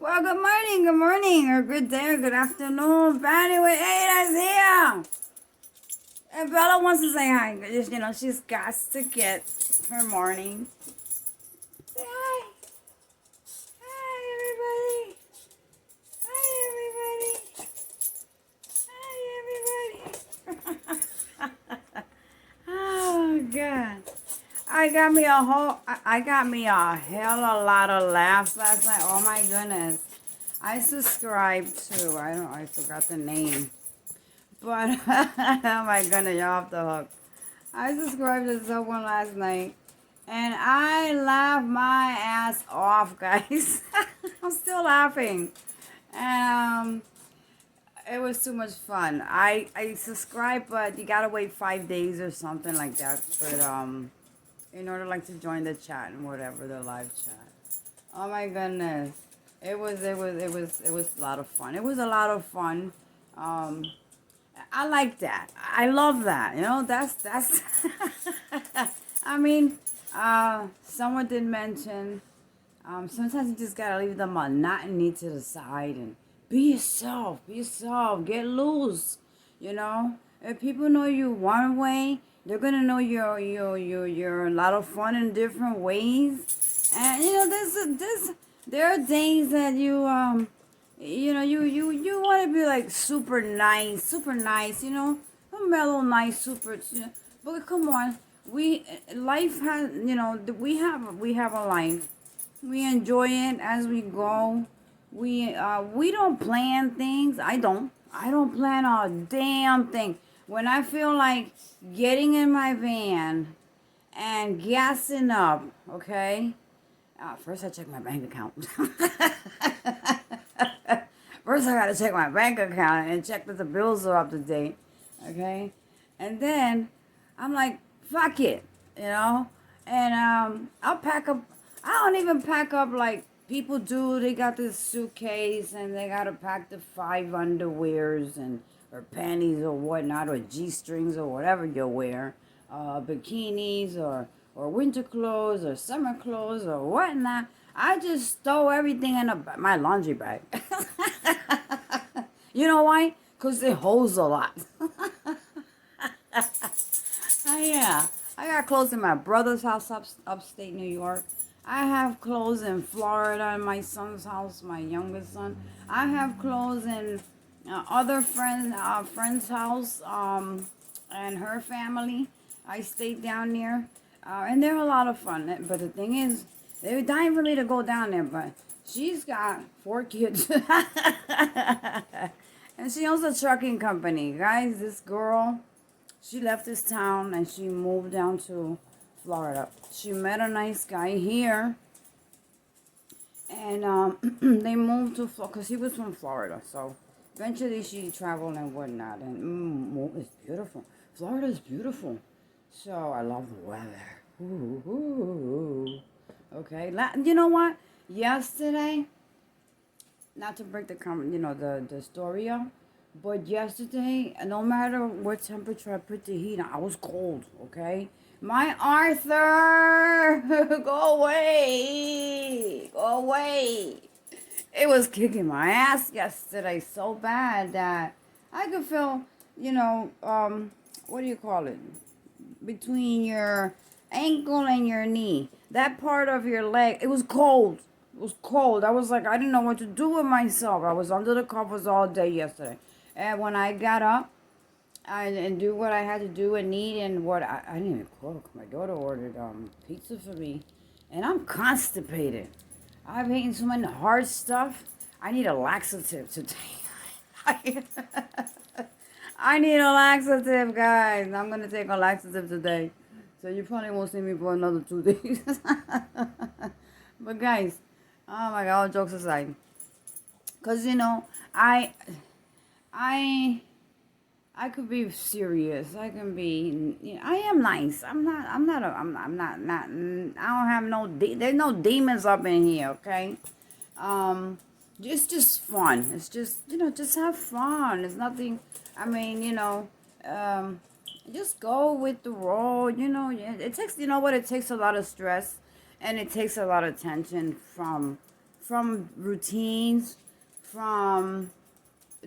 Well, good morning, or good day, or good afternoon. But anyway, Ada's here. And Bella wants to say hi. Just, she's got to get her morning. Say hi. Hi, everybody. Hi, everybody. Hi, everybody. Oh, God. I got me a hell of a lot of laughs last night. Oh my goodness. I subscribed to, I forgot the name. But, oh my goodness, you're off the hook. I subscribed to someone last night. And I laughed my ass off, guys. I'm still laughing. And, it was too much fun. I subscribed, but you gotta wait 5 days or something like that for, in order like to join the chat and whatever, the live chat. Oh my goodness. It was a lot of fun. It was a lot of fun. I like that. I love that. That's I mean, someone did mention, sometimes you just gotta leave the monotony to the side and be yourself, get loose, you know? If people know you one way, they're gonna know you're a lot of fun in different ways. And there are days that you want to be like super nice, mellow, nice, super. But come on, life has, we have a life. We enjoy it as we go. We don't plan things. I don't plan a damn thing. When I feel like getting in my van and gassing up, okay? First I check my bank account. First I gotta check my bank account and check that the bills are up to date, okay? And then I'm like, fuck it, And I'll pack up. I don't even pack up like people do. They got this suitcase and they gotta pack the 5 underwears and or panties or whatnot or g-strings or whatever you wear, bikinis or winter clothes or summer clothes or whatnot. I just throw everything in my laundry bag. You know why? Because it holds a lot. Yeah. I got clothes in my brother's house upstate New York. I have clothes in Florida in my son's house, my youngest son. I have clothes in other friend's house and her family. I stayed down there. And they're a lot of fun. But the thing is, they're dying for me to go down there, but she's got 4 kids. And she owns a trucking company. Guys, this girl, she left this town and she moved down to Florida. She met a nice guy here. And they moved to Florida because he was from Florida. So eventually she traveled and whatnot. And it's beautiful. Florida is beautiful. So I love the weather. Ooh. Okay. You know what? Yesterday, not to break the story up, but yesterday, no matter what temperature I put the heat on, I was cold, okay? My Arthur, go away, go away. It was kicking my ass yesterday so bad that I could feel, what do you call it? Between your ankle and your knee, that part of your leg, it was cold. It was cold. I was like, I didn't know what to do with myself. I was under the covers all day yesterday. And when I got up and do what I had to do and eat and what I didn't even cook. My daughter ordered pizza for me. And I'm constipated. I've eaten so much hard stuff. I need a laxative today. I need a laxative, guys. I'm going to take a laxative today. So you probably won't see me for another 2 days. But guys, oh my God, all jokes aside. Because, I could be serious. I can be, I am nice. I don't have there's no demons up in here, okay? Just fun. It's just have fun. It's nothing, just go with the road, It takes, it takes a lot of stress and it takes a lot of tension from from routines, from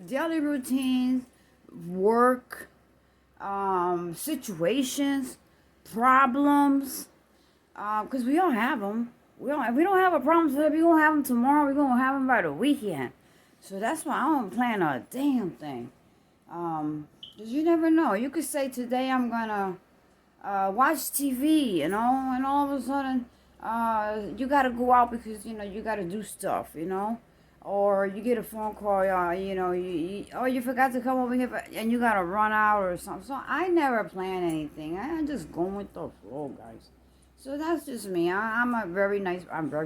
daily routines, work, situations, problems, because we all have them. We don't have a problem today. We gonna have them tomorrow. We gonna have them by the weekend. So that's why I don't plan a damn thing. Cause you never know. You could say today I'm gonna watch TV, and all of a sudden, you gotta go out because you gotta do stuff, or you get a phone call, or you forgot to come over here, and you gotta run out or something. So I never plan anything. I just go with the flow, guys. So that's just me. I'm very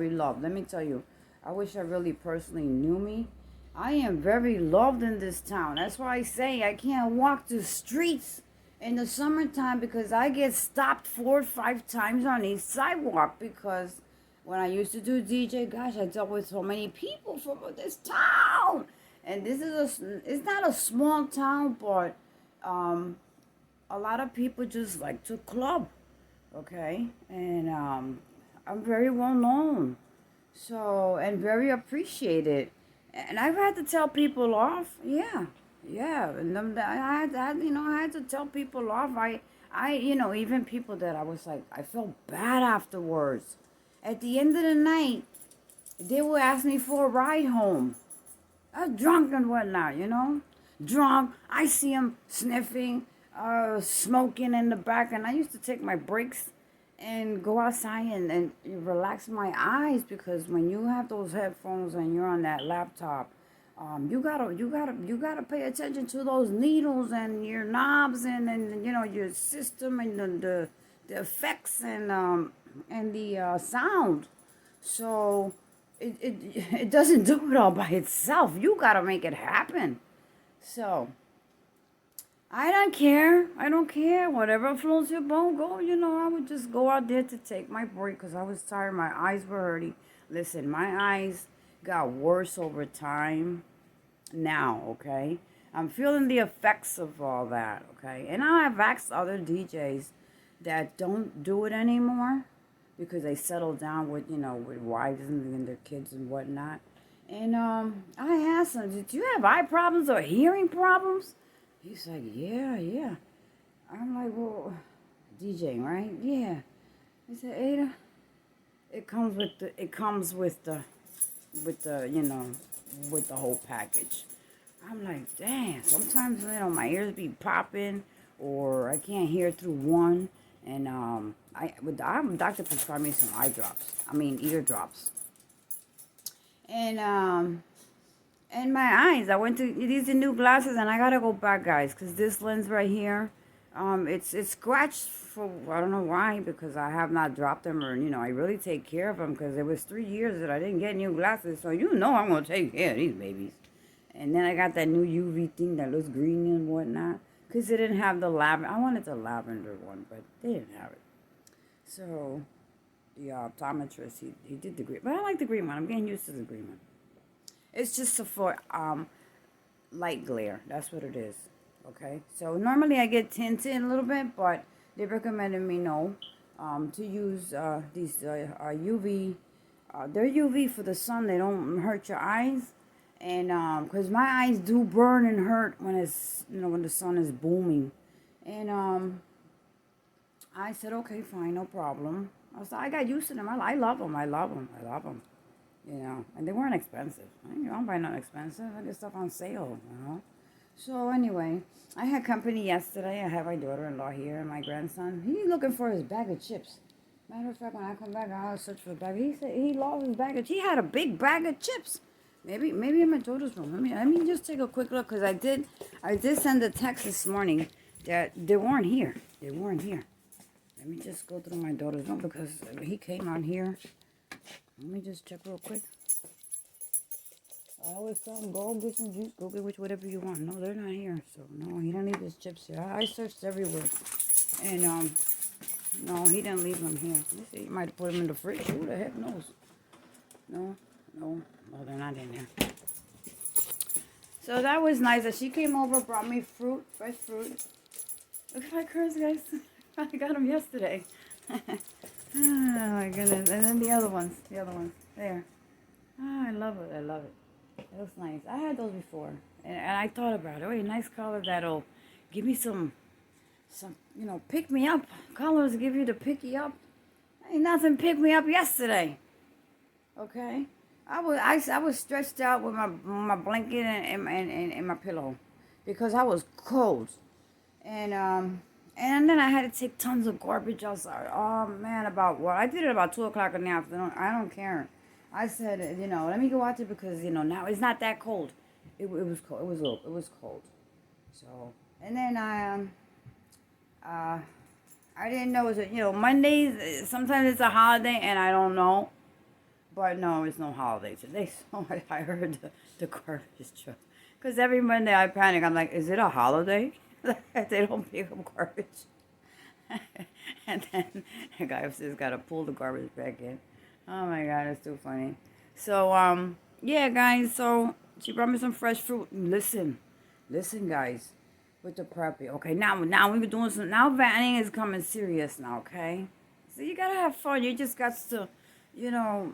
loved. Let me tell you, I wish I really personally knew me. I am very loved in this town. That's why I say I can't walk the streets in the summertime because I get stopped 4 or 5 times on each sidewalk because when I used to do DJ, gosh, I dealt with so many people from this town. And it's not a small town, but a lot of people just like to club, okay? And I'm very well known, so, and very appreciated. And I've had to tell people off, yeah. And I had to tell people off. Even people that I was like, I felt bad afterwards. At the end of the night, they will ask me for a ride home. I was drunk and whatnot, Drunk. I see them sniffing, smoking in the back. And I used to take my breaks and go outside and relax my eyes, because when you have those headphones and you're on that laptop, you gotta pay attention to those needles and your knobs and your system and the effects and the sound. So it doesn't do it all by itself. You gotta make it happen. So I don't care. Whatever floats your boat, go. I would just go out there to take my break because I was tired. My eyes were hurting. Listen, my eyes got worse over time now, okay? I'm feeling the effects of all that, okay? And I've asked other DJs that don't do it anymore because they settle down with, with wives and their kids and whatnot. And I asked them, did you have eye problems or hearing problems? He's like, yeah. I'm like, well, DJing, right? Yeah. He said, Ada, it comes with the with the whole package. I'm like, damn. Sometimes my ears be popping, or I can't hear through one, and doctor prescribed me some ear drops, and my eyes. I went to these are new glasses, and I gotta go back, guys, because this lens right here, it's scratched for I don't know why, because I have not dropped them, or I really take care of them, because it was 3 years that I didn't get new glasses, so I'm gonna take care of these babies. And then I got that new UV thing that looks green and whatnot, because it didn't have the lavender. I wanted the lavender one, but they didn't have it. So the optometrist, he did the green, but I like the green one. I'm getting used to the green one. It's just for light glare. That's what it is. Okay. So normally I get tinted a little bit, but they recommended me to use these UV. They're UV for the sun. They don't hurt your eyes, and because my eyes do burn and hurt when it's when the sun is booming, and I said okay, fine, no problem. I got used to them. I love them. And they weren't expensive. I don't buy nothing expensive. I get stuff on sale, So anyway, I had company yesterday. I have my daughter-in-law here and my grandson. He's looking for his bag of chips. Matter of fact, when I come back, I'll search for the bag. He said he lost his bag of. He had a big bag of chips. Maybe in my daughter's room. Let me just take a quick look, because I did send a text this morning that they weren't here. Let me just go through my daughter's room, because he came on here. Let me just check real quick. I always tell him, go get some juice, go get whatever you want. No, they're not here. So, no, he don't leave his chips here. I searched everywhere. And, no, he didn't leave them here. Let me see, he might have put them in the fridge. Who the heck knows? No, they're not in there. So that was nice that she came over, brought me fruit, fresh fruit. Look at my curls, guys. I got them yesterday. Oh my goodness. And then the other ones. There. Ah, I love it. I love it. It looks nice. I had those before, and I thought about it. Oh, a nice color that'll give me some, pick me up. Colors give you to pick you up. Ain't nothing picked me up yesterday. Okay, I was stretched out with my blanket and my pillow because I was cold, and then I had to take tons of garbage outside. Oh man, about what I did it about 2 o'clock in the afternoon. I don't care. I said, let me go out there because now it's not that cold. It was cold. It was cold. So and then uh I didn't know it was Mondays. Sometimes it's a holiday and I don't know. But no, it's no holiday today. So I heard the garbage truck. Because every Monday I panic. I'm like, is it a holiday? They don't pick up garbage. And then the guy upstairs got to pull the garbage back in. Oh my God, it's too funny. So, yeah, guys. So she brought me some fresh fruit. Listen, guys, with the preppy. Okay, now we're doing some. Now vanning is coming serious now. Okay, so you gotta have fun. You just got to,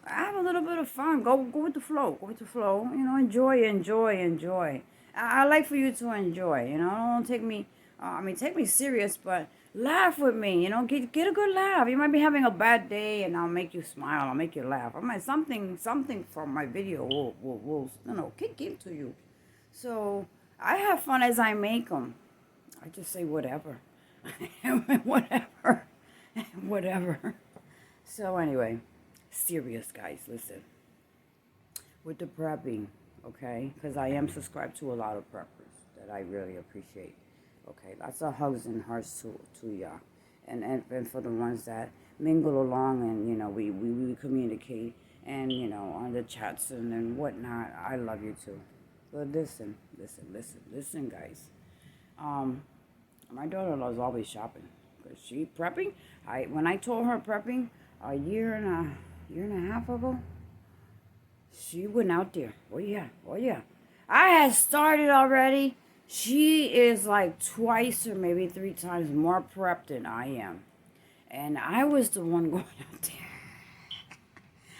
have a little bit of fun. Go with the flow. Go with the flow. Enjoy. I like for you to enjoy. Don't take me. Take me serious, but laugh with me. Get a good laugh. You might be having a bad day, and I'll make you smile. I'll make you laugh. Something from my video will kick into you. So I have fun as I make them. I just say whatever, whatever, whatever. So anyway, serious guys, listen. With the prepping, okay? Because I am subscribed to a lot of preppers that I really appreciate. Okay, lots of hugs and hearts to y'all, and for the ones that mingle along and we communicate and on the chats and whatnot. I love you too. But listen, guys. My daughter-in-law is always shopping because she prepping. When I told her prepping a year and a half ago, she went out there. Oh yeah. I had started already. She is like twice or maybe 3 times more prepped than I am. And I was the one going out there.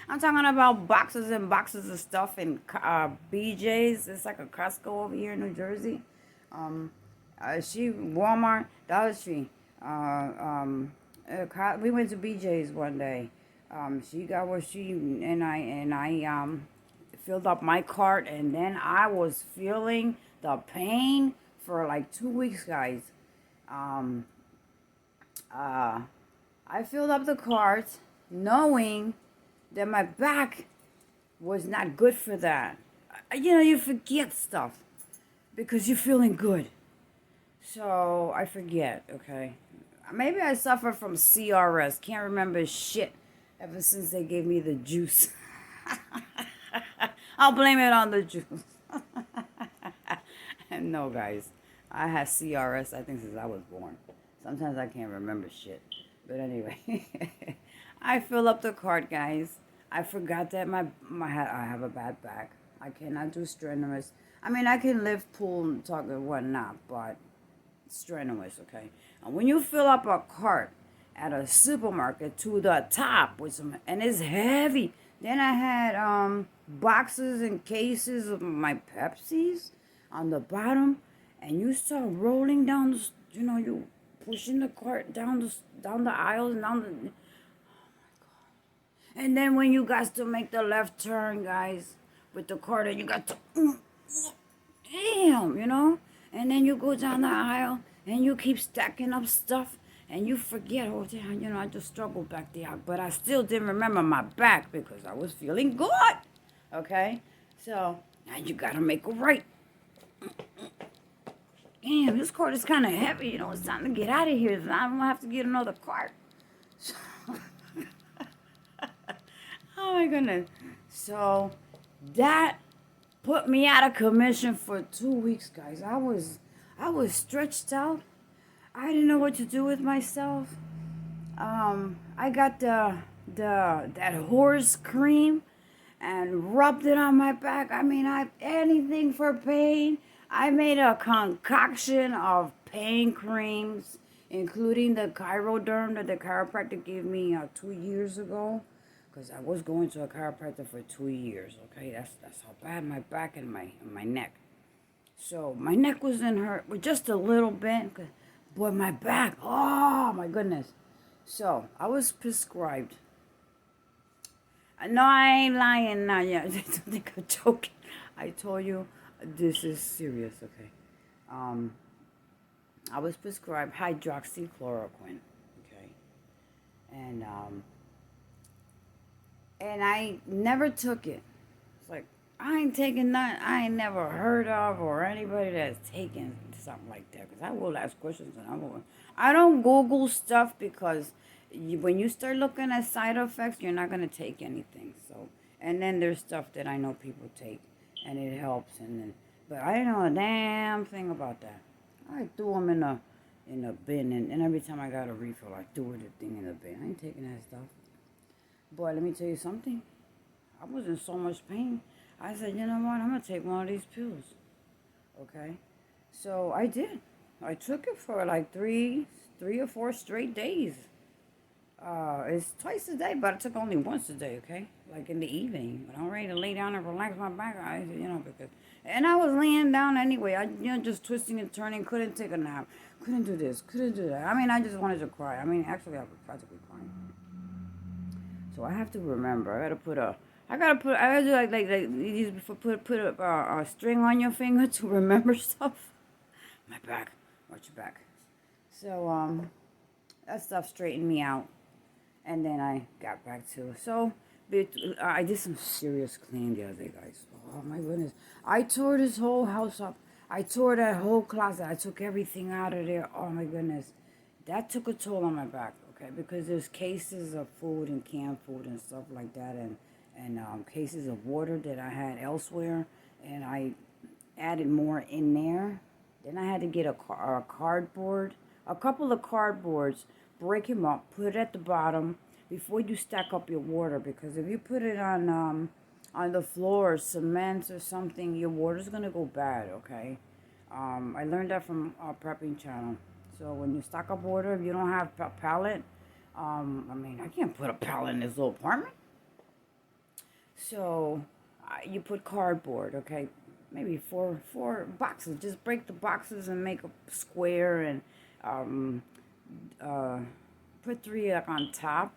I'm talking about boxes and boxes of stuff in BJ's. It's like a Costco over here in New Jersey. She Walmart, Dollar Tree. We went to BJ's one day. She got what she and I filled up my cart, and then I was feeling the pain for like 2 weeks, guys. I filled up the cart knowing that my back was not good for that. You forget stuff because you're feeling good. So I forget, okay? Maybe I suffer from CRS. Can't remember shit ever since they gave me the juice. I'll blame it on the juice. No, guys. I had CRS, I think, since I was born. Sometimes I can't remember shit. But anyway, I fill up the cart, guys. I forgot that I have a bad back. I cannot do strenuous. I can lift, pull, and talk and whatnot, but strenuous, okay? And when you fill up a cart at a supermarket to the top and it's heavy. Then I had boxes and cases of my Pepsis on the bottom, and you start rolling down you pushing the cart down the aisles and down the. And then when you got to make the left turn, guys, with the cart, and you got to, damn, and then you go down the aisle, and you keep stacking up stuff, and you forget, oh, damn, I just struggled back there, but I still didn't remember my back because I was feeling good, okay? So, now you gotta make it right. Damn, this cart is kind of heavy, it's time to get out of here, so I'm gonna have to get another cart. Oh my goodness. So that put me out of commission for 2 weeks, guys. I was stretched out. I didn't know what to do with myself. I got that horse cream and rubbed it on my back. Anything for pain. I made a concoction of pain creams, including the Chiroderm that the chiropractor gave me 2 years ago. because I was going to a chiropractor for 2 years. Okay, that's how bad my back and my neck. So my neck was in hurt, but just a little bit. Boy, my back, oh my goodness. So I was prescribed. No, I ain't lying now. Yeah, I don't think I'm joking. I told you this is serious. Okay. I was prescribed hydroxychloroquine. Okay, and and I never took it. It's like I ain't taking none. I ain't never heard of or anybody that's taken something like that. Because I will ask questions and I don't Google stuff because when you start looking at side effects, you're not gonna take anything. So and then there's stuff that I know people take and it helps and then, but I didn't know a damn thing about that. I threw them in a bin and every time I got a refill, I threw the thing in the bin. I ain't taking that stuff. Boy, let me tell you something. I was in so much pain. I said, you know what? I'm going to take one of these pills. Okay? So I did. I took it for like three or four straight days. It's twice a day, but I took only once a day, okay? Like in the evening. When I'm ready to lay down and relax my back, and I was laying down anyway. Just twisting and turning, couldn't take a nap, couldn't do this, couldn't do that. I mean, I just wanted to cry. I mean, actually, I was practically crying. So I have to remember. I gotta do put a string on your finger to remember stuff. My back, watch your back. So that stuff straightened me out, and then I got back to it. So I did some serious cleaning the other day, guys. Oh my goodness, I tore this whole house up. I tore that whole closet. I took everything out of there. Oh my goodness, that took a toll on my back. Okay, because there's cases of food and canned food and stuff like that, and cases of water that I had elsewhere, and I added more in there. Then I had to get a cardboard, a couple of cardboards, break them up, put it at the bottom before you stack up your water, because if you put it on the floor, cement or something, your water's gonna go bad. Okay, I learned that from our prepping channel. So when you stock up water, if you don't have a pallet, I mean, I can't put a pallet in this little apartment. So you put cardboard, okay? Maybe four boxes. Just break the boxes and make a square and put three like on top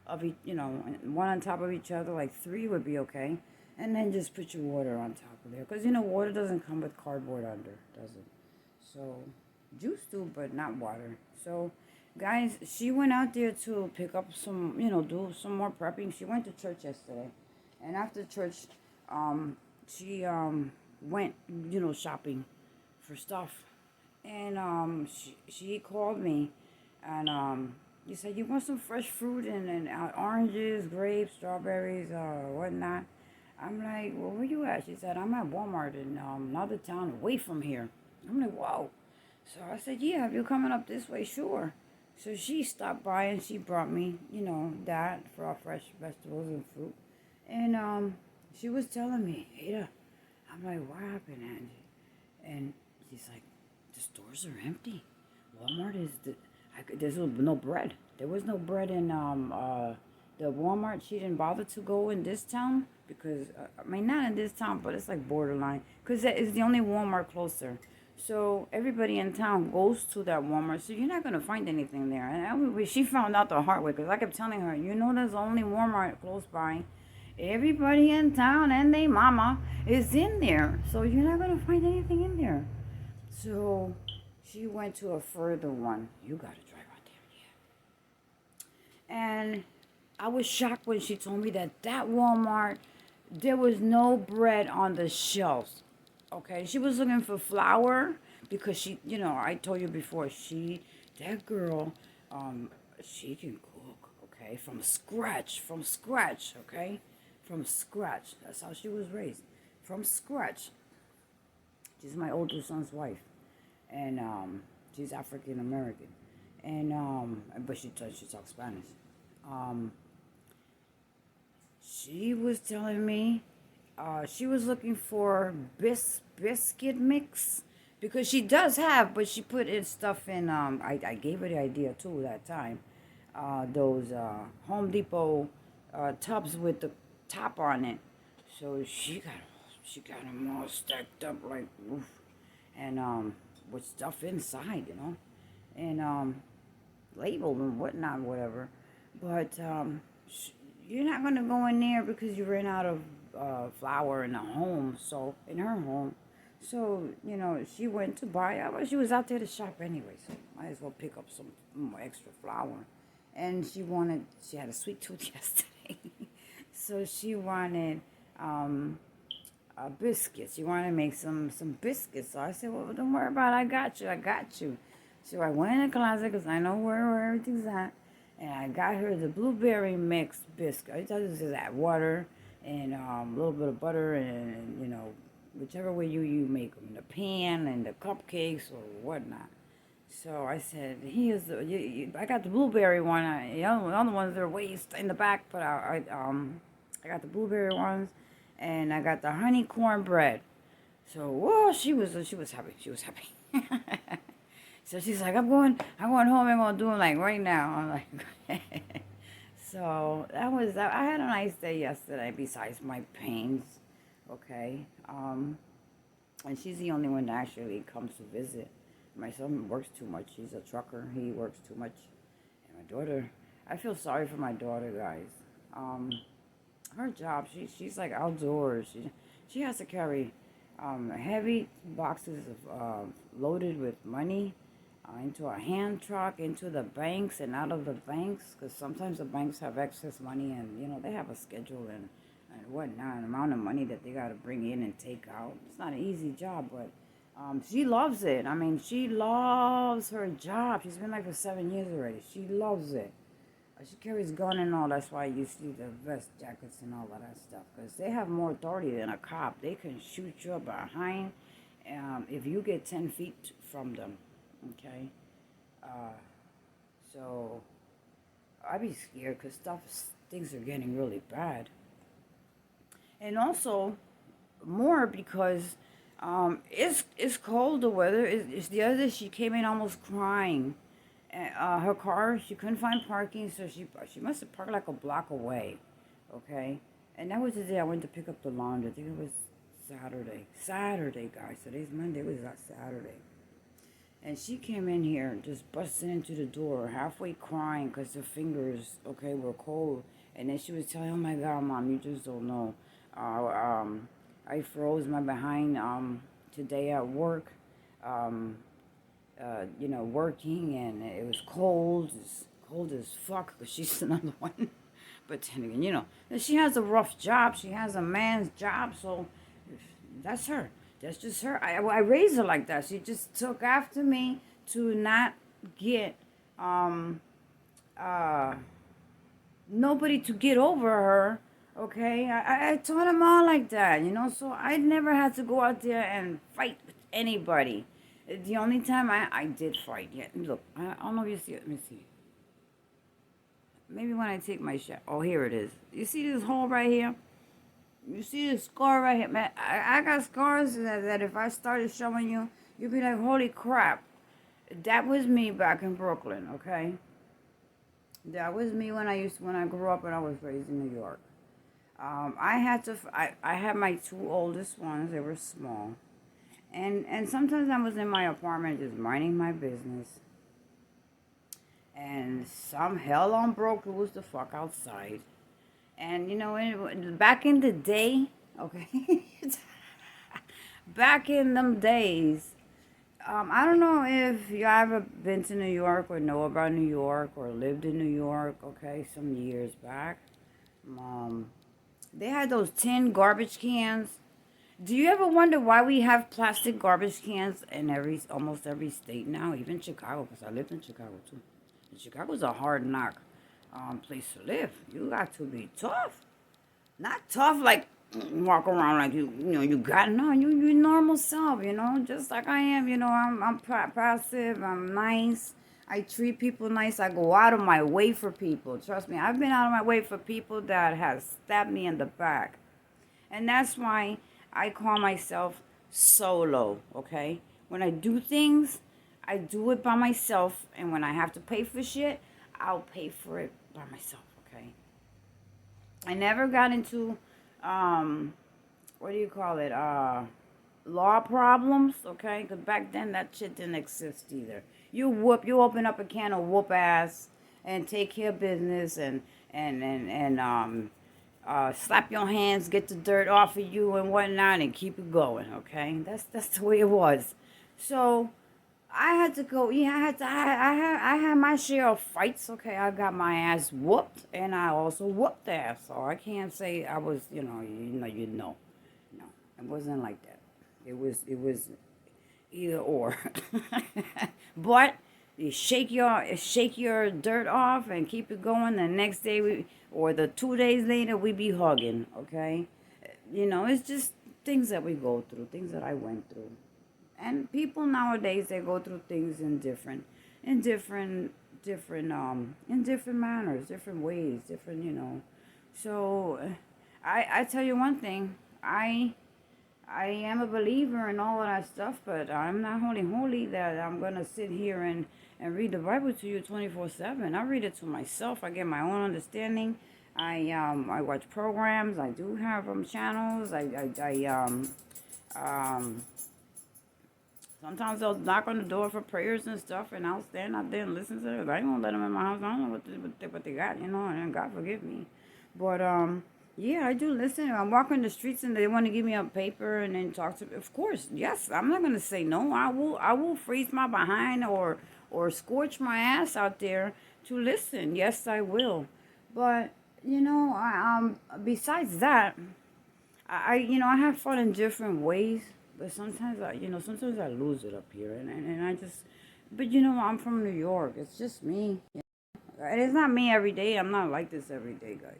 of each, one on top of each other. Like 3 would be okay. And then just put your water on top of there. Because, water doesn't come with cardboard under, does it? So juice do, but not water. So guys, she went out there to pick up some, do some more prepping. She went to church yesterday, and after church, she went, shopping for stuff, and she called me, and you said you want some fresh fruit and oranges, grapes, strawberries, whatnot. I'm like, well, where you at? She said, I'm at Walmart in another town away from here. I'm like, whoa. So I said, yeah, if you're coming up this way, sure. So she stopped by and she brought me, that for our fresh vegetables and fruit. And she was telling me, Ada, I'm like, what happened, Angie? And she's like, the stores are empty. Walmart there's no bread. There was no bread in the Walmart. She didn't bother to go in this town because, not in this town, but it's like borderline. Because it's the only Walmart closer. So everybody in town goes to that Walmart, so you're not going to find anything there. And she found out the hard way, because I kept telling her, there's only Walmart close by. Everybody in town and they mama is in there, so you're not going to find anything in there. So she went to a further one. You got to drive out there, yeah. And I was shocked when she told me that Walmart, there was no bread on the shelves. Okay, she was looking for flour because she, I told you before, that girl, she can cook, okay, from scratch, okay, from scratch. That's how she was raised, from scratch. She's my older son's wife, and she's African American, and but she talks Spanish. She was telling me. She was looking for biscuit mix because she does have, but she put in stuff in. I gave her the idea too that time. Those Home Depot tubs with the top on it. So she got them all stacked up like oof, and with stuff inside, and labeled and whatnot, whatever. But you're not gonna go in there because you ran out of flour in the home. So in her home, so she went to buy. Well, she was out there to shop anyway, so might as well pick up some more extra flour. And she had a sweet tooth yesterday, so she wanted biscuits. She wanted to make some biscuits. So I said, well, don't worry about it. I got you. So I went in the closet because I know where everything's at. And I got her the blueberry mixed biscuit. I tell you, this is that water and a little bit of butter and whichever way you make them, in the pan and the cupcakes or whatnot. So I said, here's I got the blueberry one. The other ones are way in the back, but I got the blueberry ones, and I got the honey cornbread. So whoa, she was happy. She was happy. So she's like, I'm going home. I'm gonna do them like right now. I'm like, so that was that. I had a nice day yesterday. Besides my pains, okay. And she's the only one that actually comes to visit. My son works too much. He's a trucker. He works too much. And my daughter, I feel sorry for my daughter, guys. Her job, she's like outdoors. She has to carry heavy boxes of loaded with money into a hand truck, into the banks and out of the banks, because sometimes the banks have excess money and they have a schedule and whatnot, an amount of money that they got to bring in and take out. It's not an easy job, but she loves it. I mean, she loves her job. She's been like for 7 years already. She loves it. She carries gun and all. That's why you see the vest jackets and all of that stuff, because they have more authority than a cop. They can shoot you behind if you get 10 feet from them. Okay, so I'd be scared because things are getting really bad, and also more because it's cold. The weather is the other day she came in almost crying. Her car, she couldn't find parking, so she must have parked like a block away. Okay, and that was the day I went to pick up the laundry. I think it was Saturday, guys. Today's Monday. It was that Saturday. And she came in here, just busting into the door, halfway crying because her fingers, were cold. And then she was telling, oh my God, Mom, you just don't know. I froze my behind today at work, working, and it was cold as fuck, because she's another one. But then again, she has a rough job. She has a man's job, so that's her. That's just her. I raised her like that. She just took after me to not get nobody to get over her. Okay, I taught them all like that, so I never had to go out there and fight with anybody. The only time I did fight, look, I don't know if you see it. Let me see. Maybe when I take my shot. Oh, here it is. You see this hole right here? You see this scar right here, man? I got scars that if I started showing you, you'd be like, holy crap. That was me back in Brooklyn, okay? That was me when I grew up and I was raised in New York. I had my two oldest ones. They were small. And sometimes I was in my apartment just minding my business. And some hell on broke loose the fuck outside. And, back in the day, okay, back in them days, I don't know if you ever been to New York or know about New York or lived in New York, okay, some years back. They had those tin garbage cans. Do you ever wonder why we have plastic garbage cans in almost every state now, even Chicago, because I lived in Chicago too. And Chicago's a hard knock place to live. You got to be tough. Not tough like walk around like you normal self, just like I am, I'm passive, I'm nice. I treat people nice. I go out of my way for people. Trust me, I've been out of my way for people that have stabbed me in the back. And that's why I call myself solo, okay? When I do things, I do it by myself. And when I have to pay for shit, I'll pay for it by myself, okay? I never got into, um, what do you call it? Law problems, okay? Because back then that shit didn't exist either. You open up a can of whoop ass and take care of business and slap your hands, get the dirt off of you and whatnot, and keep it going, okay? That's the way it was. So I had to go. Yeah, I had my share of fights. Okay, I got my ass whooped, and I also whooped ass. So I can't say I was, no, it wasn't like that. It was either or. But you shake your dirt off and keep it going. The next day or the 2 days later we be hugging. Okay, it's just things that we go through, things that I went through. And people nowadays, they go through things in different in different manners, different ways, different. So I tell you one thing, I am a believer in all of that stuff, but I'm not holy that I'm gonna sit here and read the Bible to you 24/7. I read it to myself. I get my own understanding. I watch programs. I do have channels. Um Sometimes they'll knock on the door for prayers and stuff, and I'll stand out there and listen to it. I ain't gonna let them in my house. I don't know what they got, and God forgive me. But yeah, I do listen. I'm walking the streets and they want to give me a paper and then talk to me. Of course, yes, I'm not gonna say no. I will freeze my behind or scorch my ass out there to listen. Yes, I will. But besides that, I have fun in different ways, but sometimes I lose it up here, and I just, but I'm from New York. It's just me. And it's not me every day. I'm not like this every day, guys.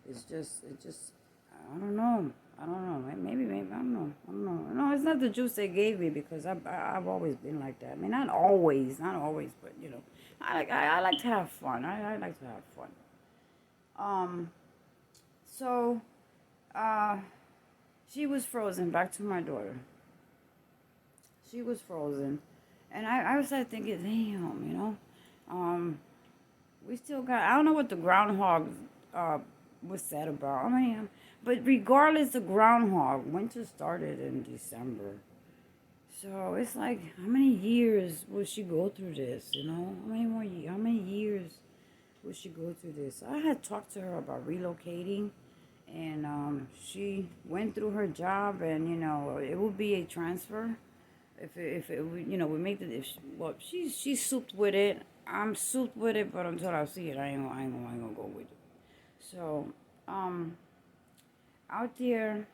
It just, I don't know. I don't know. Maybe, I don't know. I don't know. No, it's not the juice they gave me because I've always been like that. I mean, not always, but I like to have fun. I like to have fun. Um, so, uh, she was frozen. Back to my daughter. She was frozen, and I was like thinking, damn. We still got. I don't know what the groundhog was said about. I mean, but regardless, the groundhog winter started in December, so it's like how many years will she go through this? How many more? How many years will she go through this? I had talked to her about relocating, and she went through her job, and it would be a transfer if it we make the well she's souped with it. I'm souped with it, but until I see it, I ain't gonna go with it. So out there,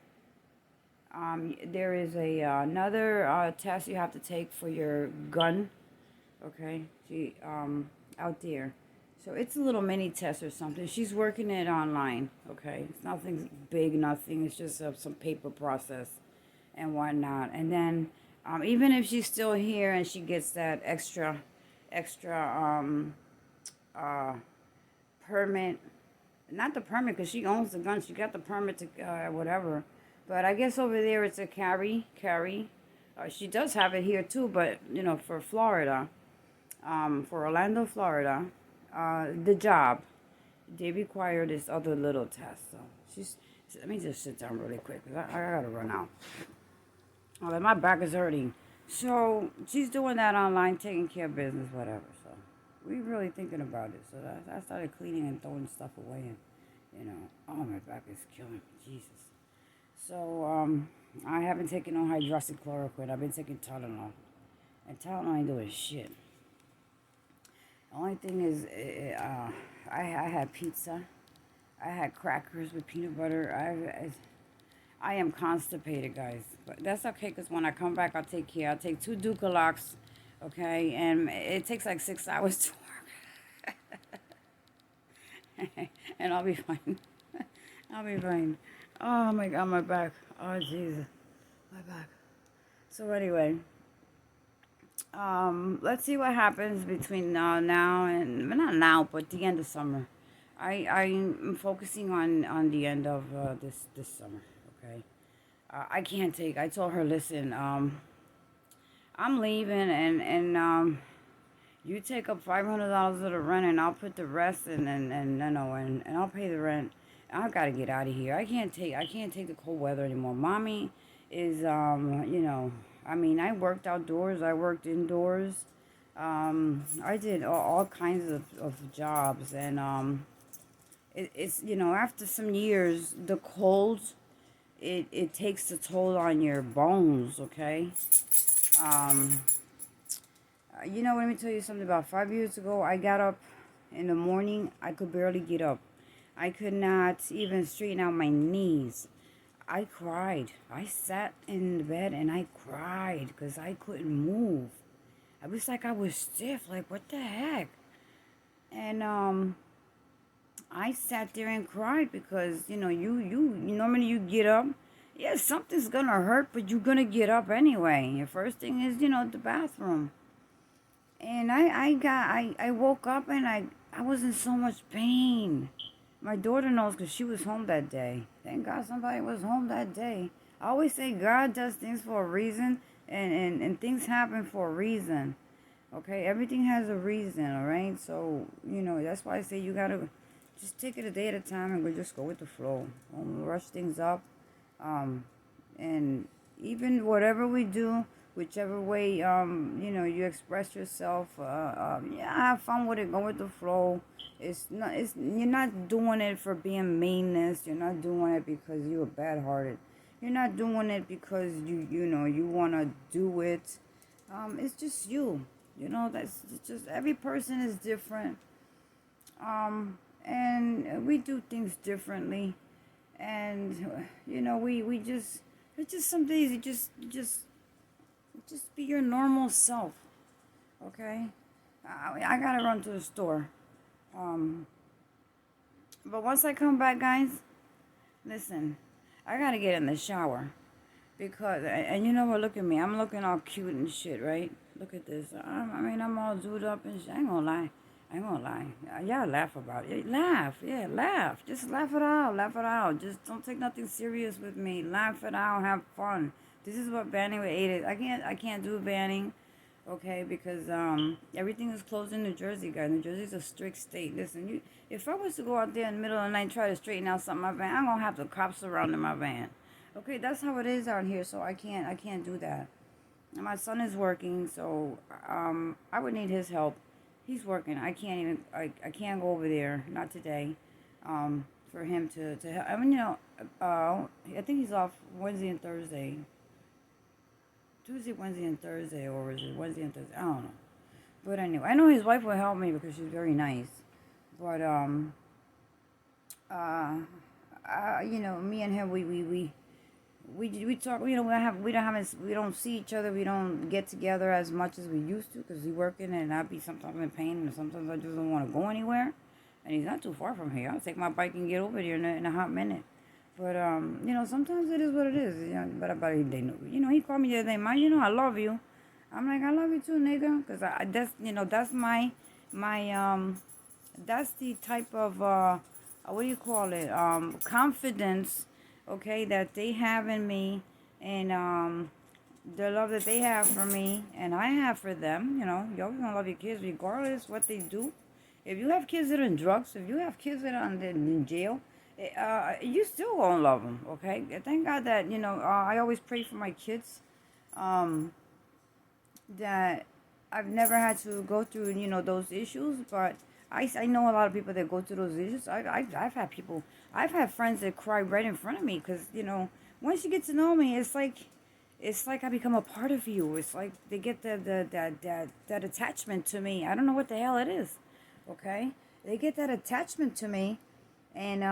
there is another test you have to take for your gun. Okay, out there. So it's a little mini test or something. She's working it online. Okay, it's nothing big, nothing. It's just some paper process and whatnot. And then, even if she's still here and she gets that extra uh, permit, not the permit because she owns the gun. She got the permit to whatever. But I guess over there it's a carry. She does have it here too, but for Florida, for Orlando, Florida, the job, they require this other little test. So let me just sit down really quick because I gotta run out. Oh, my back is hurting. So she's doing that online, taking care of business, whatever. So we really thinking about it. So I started cleaning and throwing stuff away, and oh, my back is killing me, Jesus. So I haven't taken no hydroxychloroquine. I've been taking Tylenol, and Tylenol ain't doing shit. The only thing is, I had pizza. I had crackers with peanut butter. I am constipated, guys. But that's okay, because when I come back, I'll take care. I'll take 2 Ducalox, okay? And it takes like 6 hours to work. And I'll be fine. I'll be fine. Oh, my God, my back. Oh, Jesus. My back. So anyway, let's see what happens between now and, well, not now, but the end of summer. I'm focusing on the end of this summer, okay? I can't take. I told her, listen, I'm leaving, and you take up $500 of the rent, and I'll put the rest, and I'll pay the rent. I gotta get out of here. I can't take the cold weather anymore. Mommy is, I mean, I worked outdoors, I worked indoors. I did all kinds of jobs, and it's, after some years, the cold, it takes a toll on your bones, okay? Um, let me tell you something. About 5 years ago, I got up in the morning, I could barely get up. I could not even straighten out my knees. I cried. I sat in the bed and I cried because I couldn't move. I was like I was stiff, like what the heck? And I sat there and cried because you normally you get up. Yeah, something's gonna hurt, but you're gonna get up anyway. Your first thing is the bathroom. And I woke up and I was in so much pain. My daughter knows because she was home that day. Thank God somebody was home that day. I always say God does things for a reason, and things happen for a reason. Okay, everything has a reason, all right? So, that's why I say you got to just take it a day at a time and just go with the flow. Don't rush things up. And even whatever we do, whichever way you express yourself, yeah, have fun with it. Go with the flow. You're not doing it for being meanness. You're not doing it because you're bad hearted. You're not doing it because you want to do it. It's just you. That's it's just every person is different. And we do things differently. And we just it's just some days you just be your normal self. Okay? I gotta run to the store. Um, but once I come back, guys, listen, I gotta get in the shower because, and you know what? Look at me. I'm looking all cute and shit, right? Look at this. I'm all zooted up and shit. I ain't gonna lie. I ain't gonna lie. Y'all laugh about it. Laugh. Yeah, laugh. Just laugh it out. Laugh it out. Just don't take nothing serious with me. Laugh it out. Have fun. This is what banning with 8 is. I can't do banning, okay, because everything is closed in New Jersey, guys. New Jersey's a strict state. Listen, if I was to go out there in the middle of the night and try to straighten out something in my van, I'm gonna have the cops surrounding my van. Okay, that's how it is out here, so I can't do that. And my son is working, so I would need his help. He's working. I can't go over there, not today, for him to help. I mean, I think he's off Wednesday and Thursday. Tuesday, Wednesday, and Thursday, or is it Wednesday and Thursday? I don't know. But anyway, I know his wife will help me because she's very nice. But me and him, we talk. We don't see each other. We don't get together as much as we used to because he's working and I be sometimes in pain and sometimes I just don't want to go anywhere. And he's not too far from here. I'll take my bike and get over there in a hot minute. But sometimes it is what it is. But they know. He called me the other day, man. I love you. I'm like, I love you too, nigga. Cause that's that's the type of what do you call it? Confidence, okay, that they have in me, and the love that they have for me, and I have for them. You always gonna love your kids regardless what they do. If you have kids that are in drugs, if you have kids that are in jail, you still gonna love them, okay? Thank God that I always pray for my kids, that I've never had to go through those issues, but I know a lot of people that go through those issues. I've had friends that cry right in front of me because once you get to know me, it's like I become a part of you. It's like they get that attachment to me. I don't know what the hell it is, okay? They get that attachment to me. And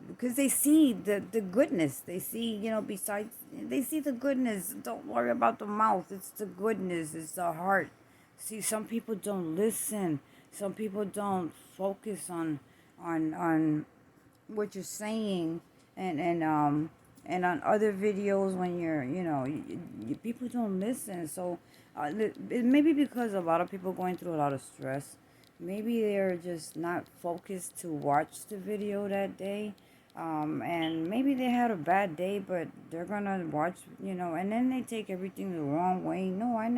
because they see the goodness, they see besides they see the goodness. Don't worry about the mouth. It's the goodness. It's the heart. See, some people don't listen. Some people don't focus on what you're saying, and on other videos when people don't listen. So it may be because a lot of people going through a lot of stress. Maybe they're just not focused to watch the video that day. And maybe they had a bad day, but they're gonna watch, and then they take everything the wrong way. No, I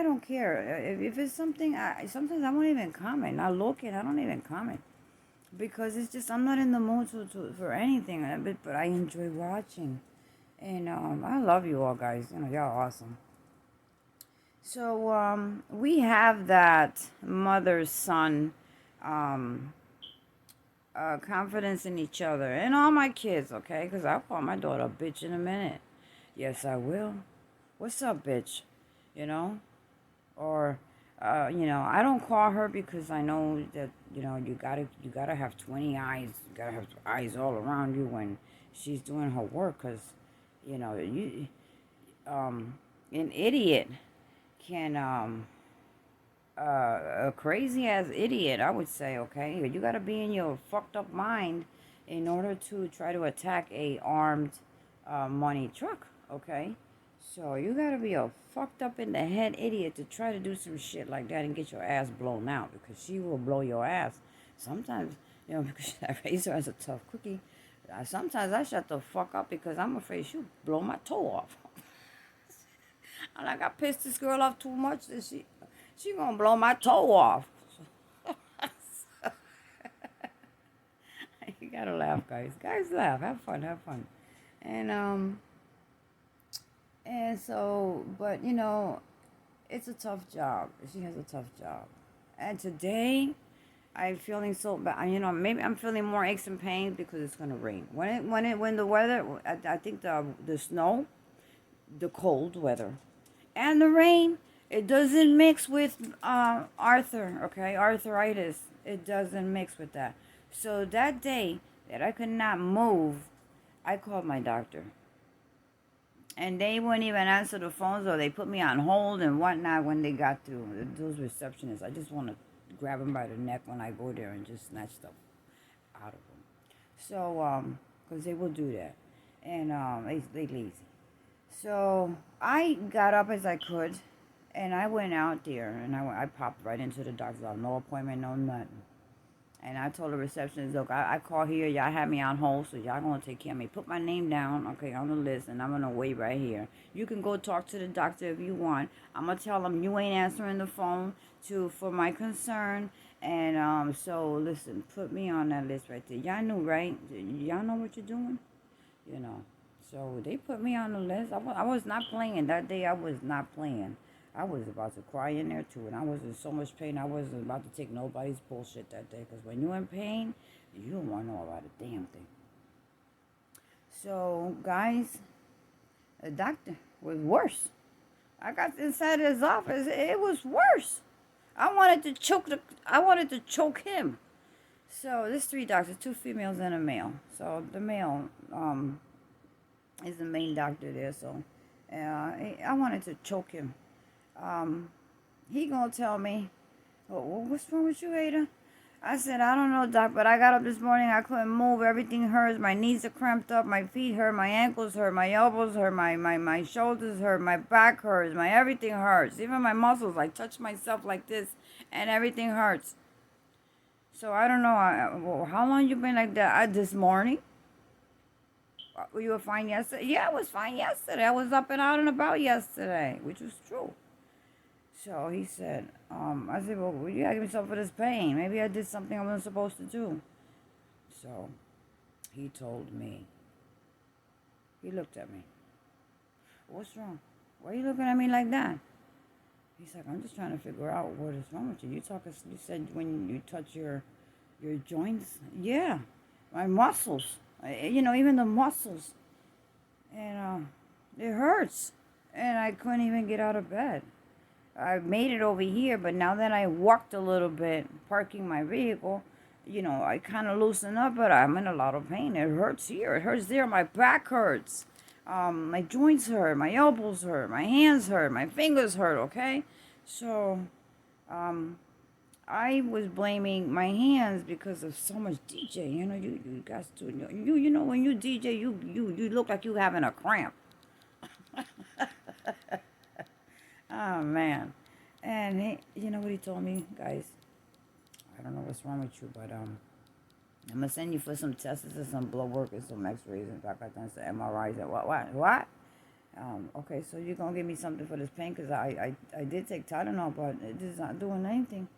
don't care. If it's something, sometimes I won't even comment. I look and I don't even comment. because it's just I'm not in the mood for anything, but I enjoy watching, and I love you all, guys. Y'all awesome. So we have that mother son um, confidence in each other and all my kids, okay? Because I'll call my daughter a bitch in a minute. Yes, I will. What's up, bitch? You know? Or, I don't call her because I know that, you gotta have 20 eyes. You gotta have eyes all around you when she's doing her work. Because, an idiot can, a crazy ass idiot, I would say, okay? You gotta be in your fucked up mind in order to try to attack a armed money truck, okay? So you gotta be a fucked up in the head idiot to try to do some shit like that and get your ass blown out, because she will blow your ass. Sometimes, because I raised her as a tough cookie. Sometimes I shut the fuck up because I'm afraid she'll blow my toe off. And like, I pissed this girl off too much that she gonna blow my toe off. You gotta laugh, guys. Guys, laugh. Have fun. Have fun. And but it's a tough job. She has a tough job. And today, I'm feeling so bad. Maybe I'm feeling more aches and pains because it's gonna rain. When the weather, I think the snow, the cold weather, and the rain, it doesn't mix with arthritis. It doesn't mix with that. So that day that I could not move, I called my doctor. And they wouldn't even answer the phones, or they put me on hold and whatnot when they got through. Those receptionists, I just want to grab them by the neck when I go there and just snatch stuff out of them. So, because they will do that. And they lazy. So I got up as I could, and I went out there, and I popped right into the doctor's office. No appointment, no nothing. And I told the receptionist, look, I call here, y'all have me on hold, so y'all gonna take care of me. Put my name down, okay, on the list, and I'm gonna wait right here. You can go talk to the doctor if you want. I'm gonna tell him you ain't answering the phone for my concern. And so listen, put me on that list right there. Y'all knew, right? Y'all know what you're doing, you know. So they put me on the list. I was not playing that day. I was not playing. I was about to cry in there too, and I was in so much pain. I wasn't about to take nobody's bullshit that day, because when you're in pain, you don't want to know about a damn thing. So, guys, the doctor was worse. I got inside his office. It was worse. I wanted to choke him. So there's 3 doctors, 2 females and a male. So the male is the main doctor there. So I wanted to choke him. He gonna tell me, oh, what's wrong with you, Ada? I said, I don't know, doc, but I got up this morning, I couldn't move, everything hurts, my knees are cramped up, my feet hurt, my ankles hurt, my elbows hurt, my shoulders hurt, my back hurts, my everything hurts, even my muscles, I touch myself like this, and everything hurts. So I don't know, how long you been like that? This morning? You were fine yesterday? Yeah, I was fine yesterday. I was up and out and about yesterday, which was true. So he said, I said, well, you gotta give me something for this pain. Maybe I did something I wasn't supposed to do. So he told me, he looked at me. What's wrong? Why are you looking at me like that? He's like, I'm just trying to figure out what is wrong with you. You said when you touch your joints. Yeah, my muscles. Even the muscles. And it hurts. And I couldn't even get out of bed. I made it over here, but now that I walked a little bit, parking my vehicle, I kind of loosened up, but I'm in a lot of pain. It hurts here. It hurts there. My back hurts. My joints hurt. My elbows hurt. My hands hurt. My fingers hurt, okay? So, I was blaming my hands because of so much DJ. You guys do. When you DJ, you look like you having a cramp. Oh, man. And you know what he told me, guys? I don't know what's wrong with you, but I'm going to send you for some tests and some blood work and some x-rays and stuff like that, some MRIs. What? Okay, so you're going to give me something for this pain? Because I did take Tylenol, but it is not doing anything.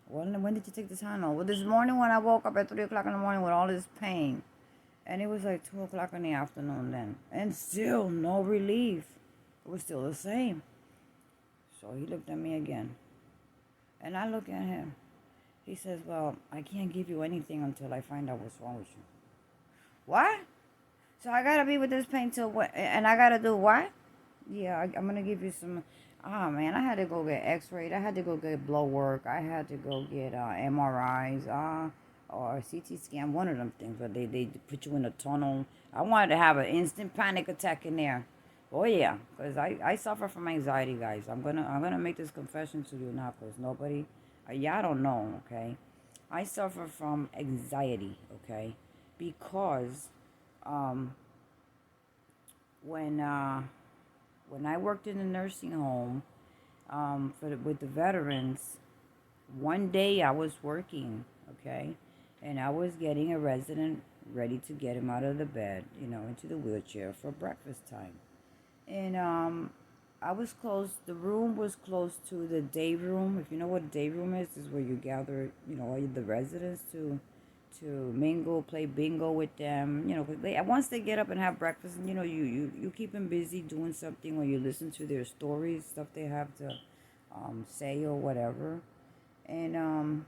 When did you take the Tylenol? Well, this morning when I woke up at 3 o'clock in the morning with all this pain, and it was like 2 o'clock in the afternoon then, and still no relief. It was still the same. So he looked at me again, and I look at him. He says, well, I can't give you anything until I find out what's wrong with you. What? So I gotta be with this pain till what? And I gotta do what? Yeah, I'm gonna give you some. Oh man, I had to go get X-rayed. I had to go get blood work. I had to go get MRIs, or CT scan. One of them things, but they put you in a tunnel. I wanted to have an instant panic attack in there. Oh yeah, because I suffer from anxiety, guys. I'm gonna make this confession to you now, because nobody, y'all don't know, okay? I suffer from anxiety, okay, because um when when I worked in a nursing home with the veterans, one day I was working, okay, and I was getting a resident ready to get him out of the bed, into the wheelchair for breakfast time. And I was close, the room was close to the day room. If you know what day room is where you gather, all the residents to mingle, play bingo with them. 'Cause once they get up and have breakfast, and you keep them busy doing something, or you listen to their stories, stuff they have to say or whatever. And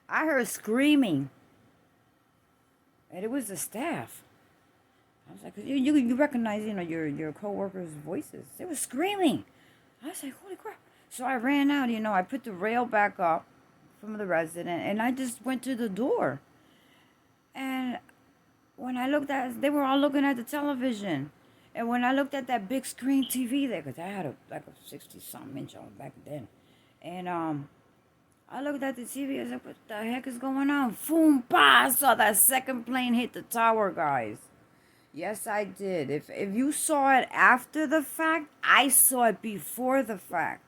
I heard screaming, and it was the staff. I was like, you recognize, your coworkers' voices. They were screaming. I was like, holy crap. So I ran out, I put the rail back up from the resident, and I just went to the door. And when I looked they were all looking at the television. And when I looked at that big screen TV there, because I had a 60-something inch on back then. And I looked at the TV, I was like, what the heck is going on? Boom, bah! I saw that second plane hit the tower, guys. Yes, I did. If you saw it after the fact, I saw it before the fact.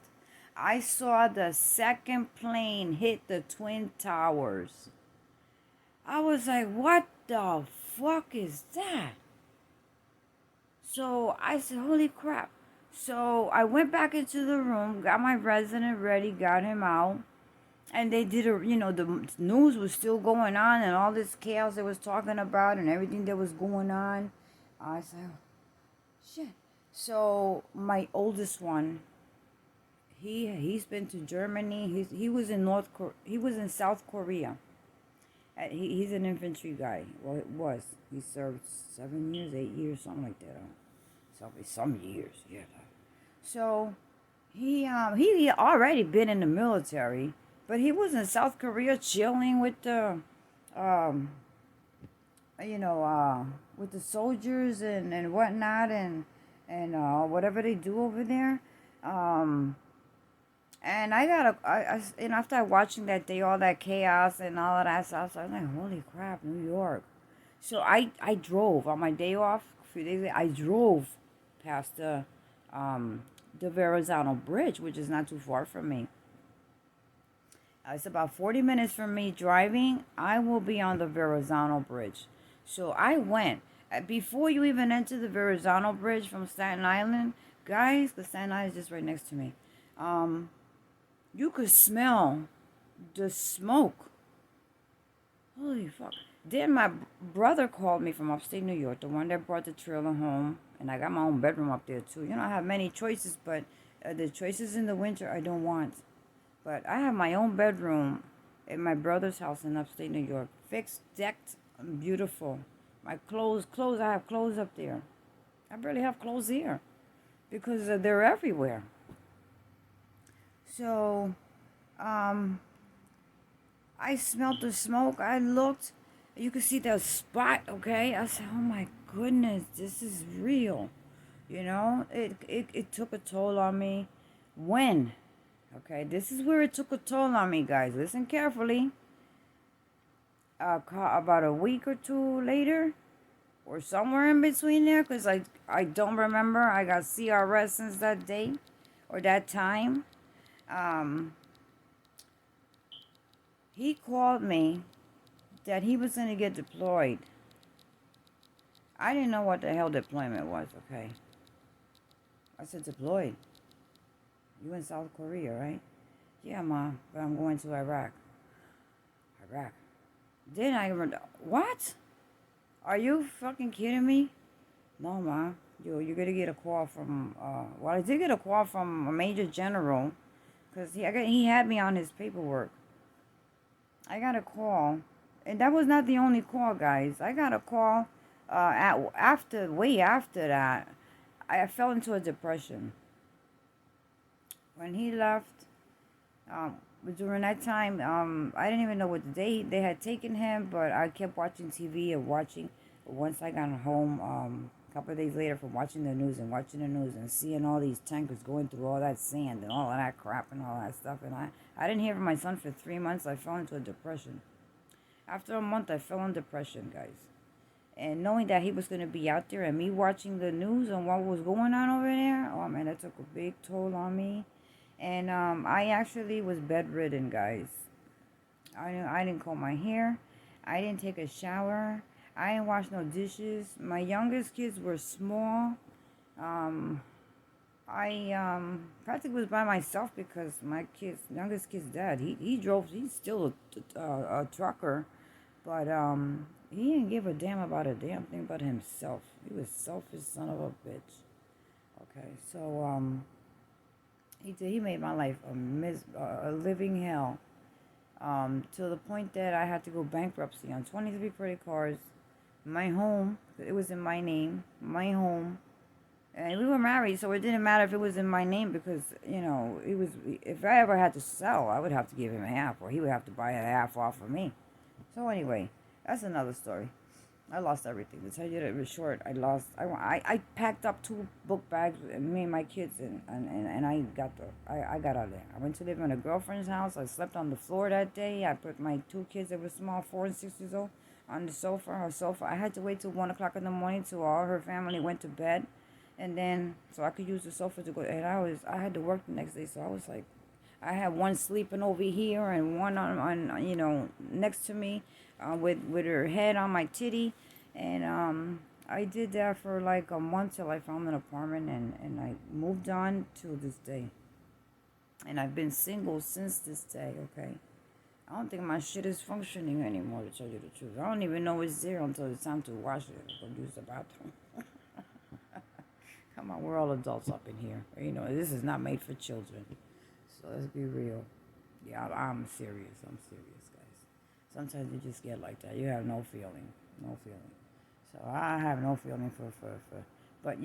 I saw the second plane hit the Twin Towers. I was like, what the fuck is that? So I said, holy crap. So I went back into the room, got my resident ready, got him out. And they did the news was still going on, and all this chaos they was talking about and everything that was going on. I said, oh, shit. So my oldest one, he's been to Germany. He was in South Korea. He's an infantry guy. Well, it was. He served 7 years, 8 years, something like that. Some years, yeah. So he already been in the military, but he was in South Korea chilling with the with the soldiers and whatnot, and whatever they do over there. And and after watching that day, all that chaos and all of that stuff, I was like, holy crap, New York. So I drove on my day off, a few days later, I drove past the Verrazano Bridge, which is not too far from me. It's about 40 minutes from me driving. I will be on the Verrazano Bridge. So I went. Before you even enter the Verrazano Bridge from Staten Island, guys, because Staten Island is just right next to me, you could smell the smoke. Holy fuck. Then my brother called me from upstate New York, the one that brought the trailer home, and I got my own bedroom up there too. I have many choices, but the choices in the winter I don't want. But I have my own bedroom at my brother's house in upstate New York. Fixed, decked, beautiful. My clothes, I have clothes up there. I barely have clothes here because they're everywhere. So, I smelled the smoke. I looked. You could see the spot, okay? I said, oh my goodness, this is real. It took a toll on me. When? Okay, this is where it took a toll on me, guys. Listen carefully. About a week or two later, or somewhere in between there, because I don't remember. I got CRS since that day, or that time. He called me that he was going to get deployed. I didn't know what the hell deployment was, okay? I said, deployed? You in South Korea, right? Yeah, Ma, but I'm going to Iraq. Iraq. Then I remember, what? Are you fucking kidding me? No, Ma. You're gonna get a call from, well, I did get a call from a major general, because he had me on his paperwork. I got a call, and that was not the only call, guys. I got a call, way after that, I fell into a depression. When he left, um, during that time, I didn't even know what day they had taken him, but I kept watching TV and watching. Once I got home, a couple of days later, from watching the news and seeing all these tankers going through all that sand and all of that crap and all that stuff, and I didn't hear from my son for 3 months. I fell into a depression. After a month, I fell in depression, guys. And knowing that he was going to be out there and me watching the news and what was going on over there, oh man, that took a big toll on me. And I actually was bedridden, guys. I didn't comb my hair. I didn't take a shower. I didn't wash no dishes. My youngest kids were small. I practically was by myself because my youngest kid's dad, he drove. He's still a trucker, but he didn't give a damn about a damn thing but himself. He was selfish son of a bitch. Okay, so he made my life a living hell. To the point that I had to go bankruptcy on 23 credit cards. My home, it was in my name. My home. And we were married, so it didn't matter if it was in my name because, it was, if I ever had to sell, I would have to give him half, or he would have to buy a half off of me. So anyway, that's another story. I lost everything. To tell you that it was short, I packed up 2 book bags, and me and my kids, and I got out of there. I went to live in a girlfriend's house. I slept on the floor that day. I put my 2 kids that were small, 4 and 6 years old, on the sofa, her sofa. I had to wait till 1 o'clock in the morning till all her family went to bed. And then, so I could use the sofa to go, and I had to work the next day, so I was like, I had one sleeping over here and one on next to me, with her head on my titty, and I did that for like a month till I found an apartment, and I moved on to this day, and I've been single since this day. Okay, I don't think my shit is functioning anymore, to tell you the truth. I don't even know it's there until it's time to wash it or use the bathroom. Come on, we're all adults up in here. This is not made for children. So let's be real. Yeah, I'm serious. I'm serious, guys. Sometimes you just get like that. You have no feeling. No feeling. So I have no feeling for. But, I've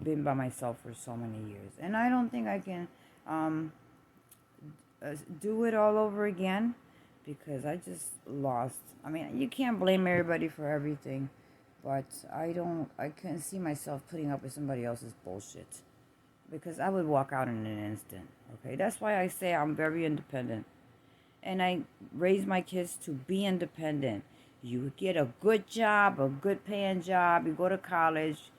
been by myself for so many years. And I don't think I can do it all over again because I just lost. I mean, you can't blame everybody for everything. But I couldn't see myself putting up with somebody else's bullshit. Because I would walk out in an instant. Okay, that's why I say I'm very independent. And I raise my kids to be independent. You get a good job, a good paying job, you go to college.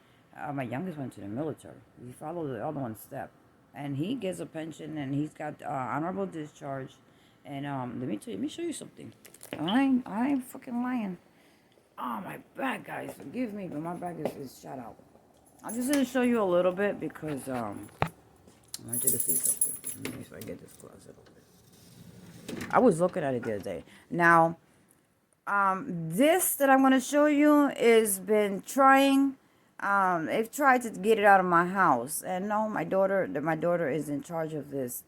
My youngest went to the military. He followed the other one's step. And he gets a pension and he's got honorable discharge. And let me show you something. I ain't fucking lying. Oh, my back, guys. Forgive me, but my back is shot out. I'm just going to show you a little bit because I want you to see something. Let me see if I get this closet open. I was looking at it the other day. Now, this that I'm going to show you is been trying. They've tried to get it out of my house. And no, my daughter is in charge of this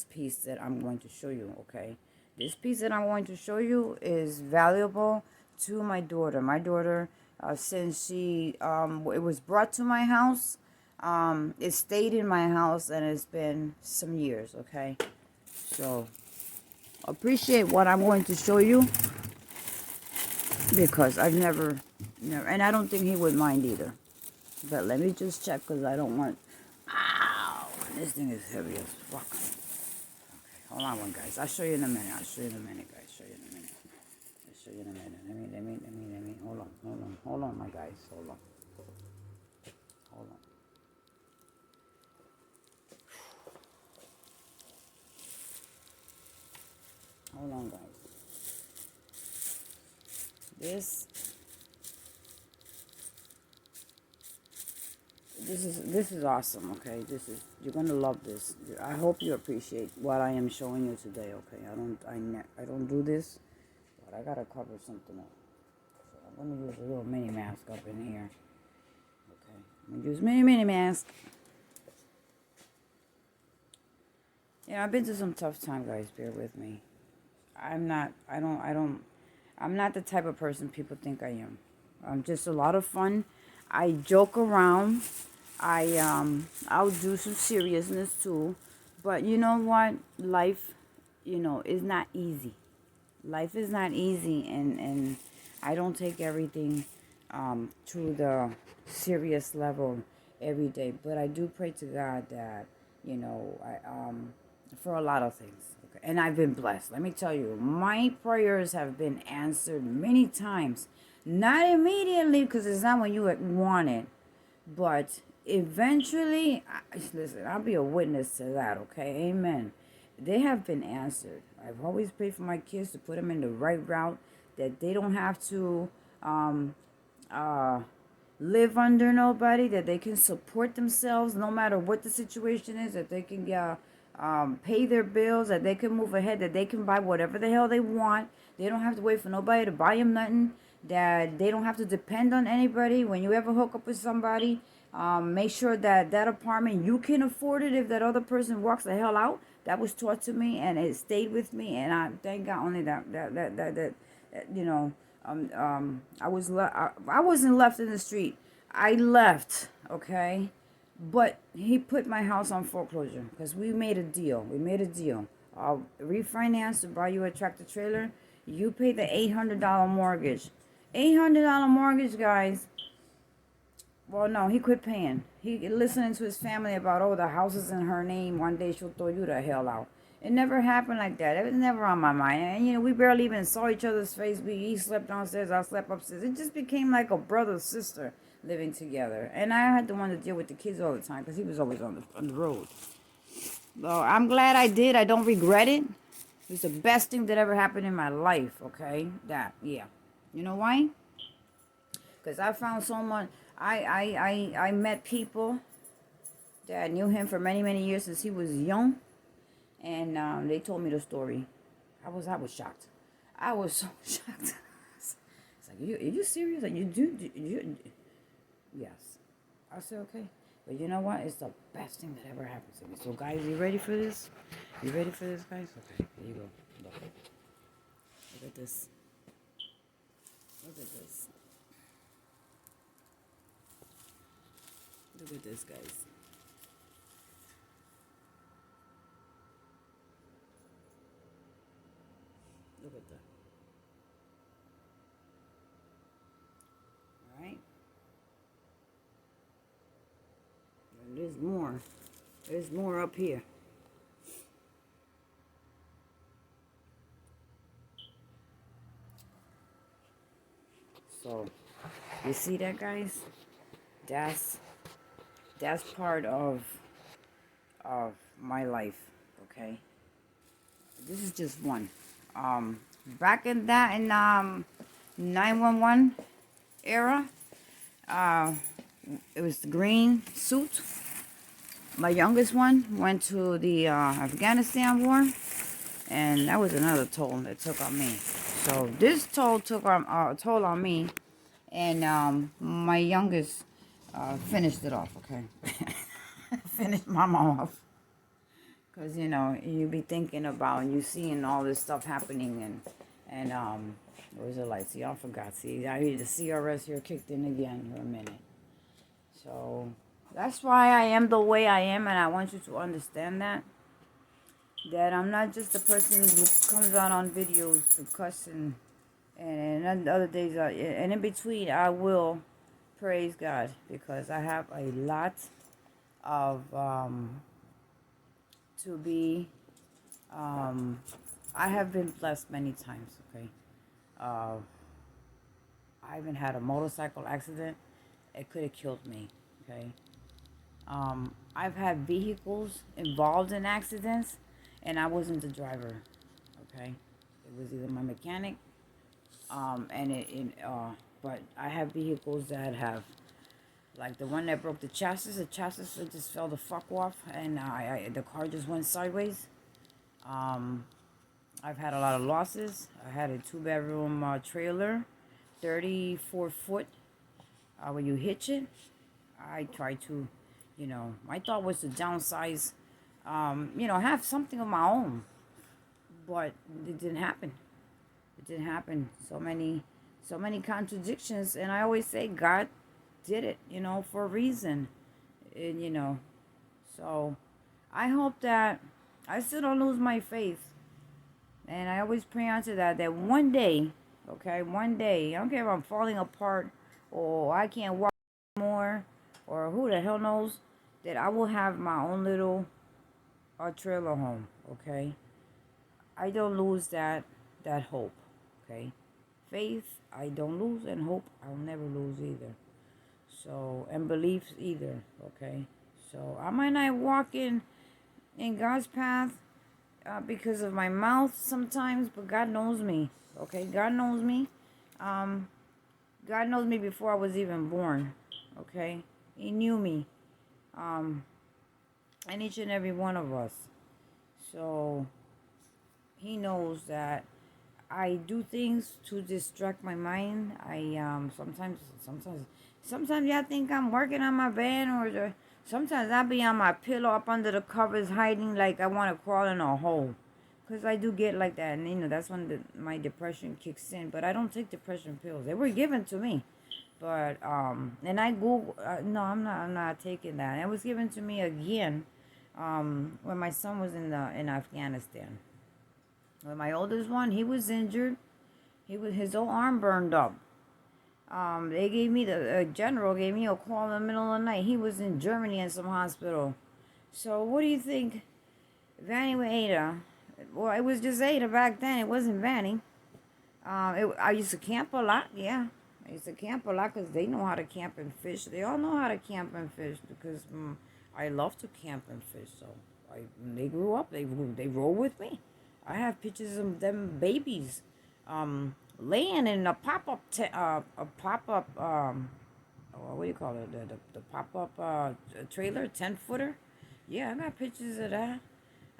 piece that I'm going to show you, okay? This piece that I'm going to show you is valuable to my daughter. My daughter, since it was brought to my house, it stayed in my house, and it's been some years, okay? So, appreciate what I'm going to show you, because I've never, and I don't think he would mind either. But let me just check, because I don't want, ow, this thing is heavy as fuck. Okay, hold on one, guys. I'll show you in a minute, guys. Show you in a minute. Let me, hold on, my guys, hold on, guys. this is awesome. Okay, you're gonna love this. I hope you appreciate what I am showing you today. Okay, I don't do this, but I gotta cover something up. So I'm gonna use a little mini mask up in here. Okay, I'm gonna use mini mask. I've been through some tough time, guys. Bear with me. I'm not. I don't. I'm not the type of person people think I am. I'm just a lot of fun. I joke around. I'll do some seriousness too. But you know what? Life, is not easy. Life is not easy, and I don't take everything to the serious level every day. But I do pray to God that, for a lot of things. Okay? And I've been blessed. Let me tell you, my prayers have been answered many times. Not immediately, because it's not when you want it. But eventually, listen, I'll be a witness to that, okay? Amen. They have been answered. I've always prayed for my kids to put them in the right route, that they don't have to live under nobody, that they can support themselves no matter what the situation is, that they can pay their bills, that they can move ahead, that they can buy whatever the hell they want. They don't have to wait for nobody to buy them nothing, that they don't have to depend on anybody. When you ever hook up with somebody, make sure that that apartment, you can afford it if that other person walks the hell out. That was taught to me, and it stayed with me, and I thank God only that I wasn't left in the street. I left, okay? But he put my house on foreclosure because we made a deal. I'll refinance to buy you a tractor trailer. You pay the $800 mortgage. $800 mortgage, guys. Well, no, he quit paying. He listening to his family about, the house is in her name. One day she'll throw you the hell out. It never happened like that. It was never on my mind. And, we barely even saw each other's face. He slept downstairs, I slept upstairs. It just became like a brother-sister living together. And I had to want to deal with the kids all the time because he was always on the road. So I'm glad I did. I don't regret it. It's the best thing that ever happened in my life, okay? Yeah. You know why? Because I found someone, I met people that knew him for many, many years since he was young. And they told me the story. I was shocked. I was so shocked. It's like, are you serious? Like, you yes. I said, okay. But you know what? It's the best thing that ever happened to me. So, guys, you ready for this? You ready for this, guys? Okay, here you go. Look at this. Look at this. Look at this, guys. Look at that. All right. And there's more. There's more up here. So, you see that, guys? That's part of my life, okay? This is just one. Back in 911 era, it was the green suit. My youngest one went to the Afghanistan war, and that was another toll that took on me. So this toll took a toll on me, and my youngest finished it off, okay? Finished mama off. Because, you be thinking about, and you seeing all this stuff happening, and where's the light? See, I forgot. See, I hear the CRS here kicked in again for a minute. So, that's why I am the way I am, and I want you to understand that I'm not just the person who comes out on videos to cuss and other days, and in between, I will praise God, because I have a lot of, to be, I have been blessed many times, okay? I even had a motorcycle accident. It could have killed me, okay? I've had vehicles involved in accidents, and I wasn't the driver, okay? It was either my mechanic, but I have vehicles that have Like the one that broke the chassis just fell the fuck off, and the car just went sideways. Um, I've had a lot of losses. I had a two-bedroom trailer, 34 foot. When you hitch it, I tried to, my thought was to downsize, have something of my own, but it didn't happen. It didn't happen. So many contradictions, and I always say God did it, for a reason, and so I hope that I still don't lose my faith, and I always pray onto that one day, okay, one day, I don't care if I'm falling apart or I can't walk more, or who the hell knows, that I will have my own little trailer home, okay? I don't lose that hope, okay? Faith, I don't lose, and hope, I'll never lose either. So, and beliefs either, okay? So, I might not walk in God's path because of my mouth sometimes, but God knows me, okay? God knows me. God knows me before I was even born, okay? He knew me, and each and every one of us. So, He knows that I do things to distract my mind. I sometimes y'all think I'm working on my van, sometimes I'll be on my pillow up under the covers hiding like I want to crawl in a hole. Because I do get like that, and that's when my depression kicks in. But I don't take depression pills. They were given to me. But and I Google no, I'm not taking that. It was given to me again when my son was in Afghanistan. When my oldest one, he was injured. His whole arm burned up. They gave me the general gave me a call in the middle of the night. He was in Germany in some hospital. So what do you think, Vanny with Ada? Well, it was just Ada back then. It wasn't Vanny. I used to camp a lot. Yeah, I used to camp a lot because they know how to camp and fish. They all know how to camp and fish because I love to camp and fish. So when they grew up, they roll with me. I have pictures of them babies, laying in a pop-up, what do you call it? The pop-up trailer, 10-footer. Yeah, I got pictures of that.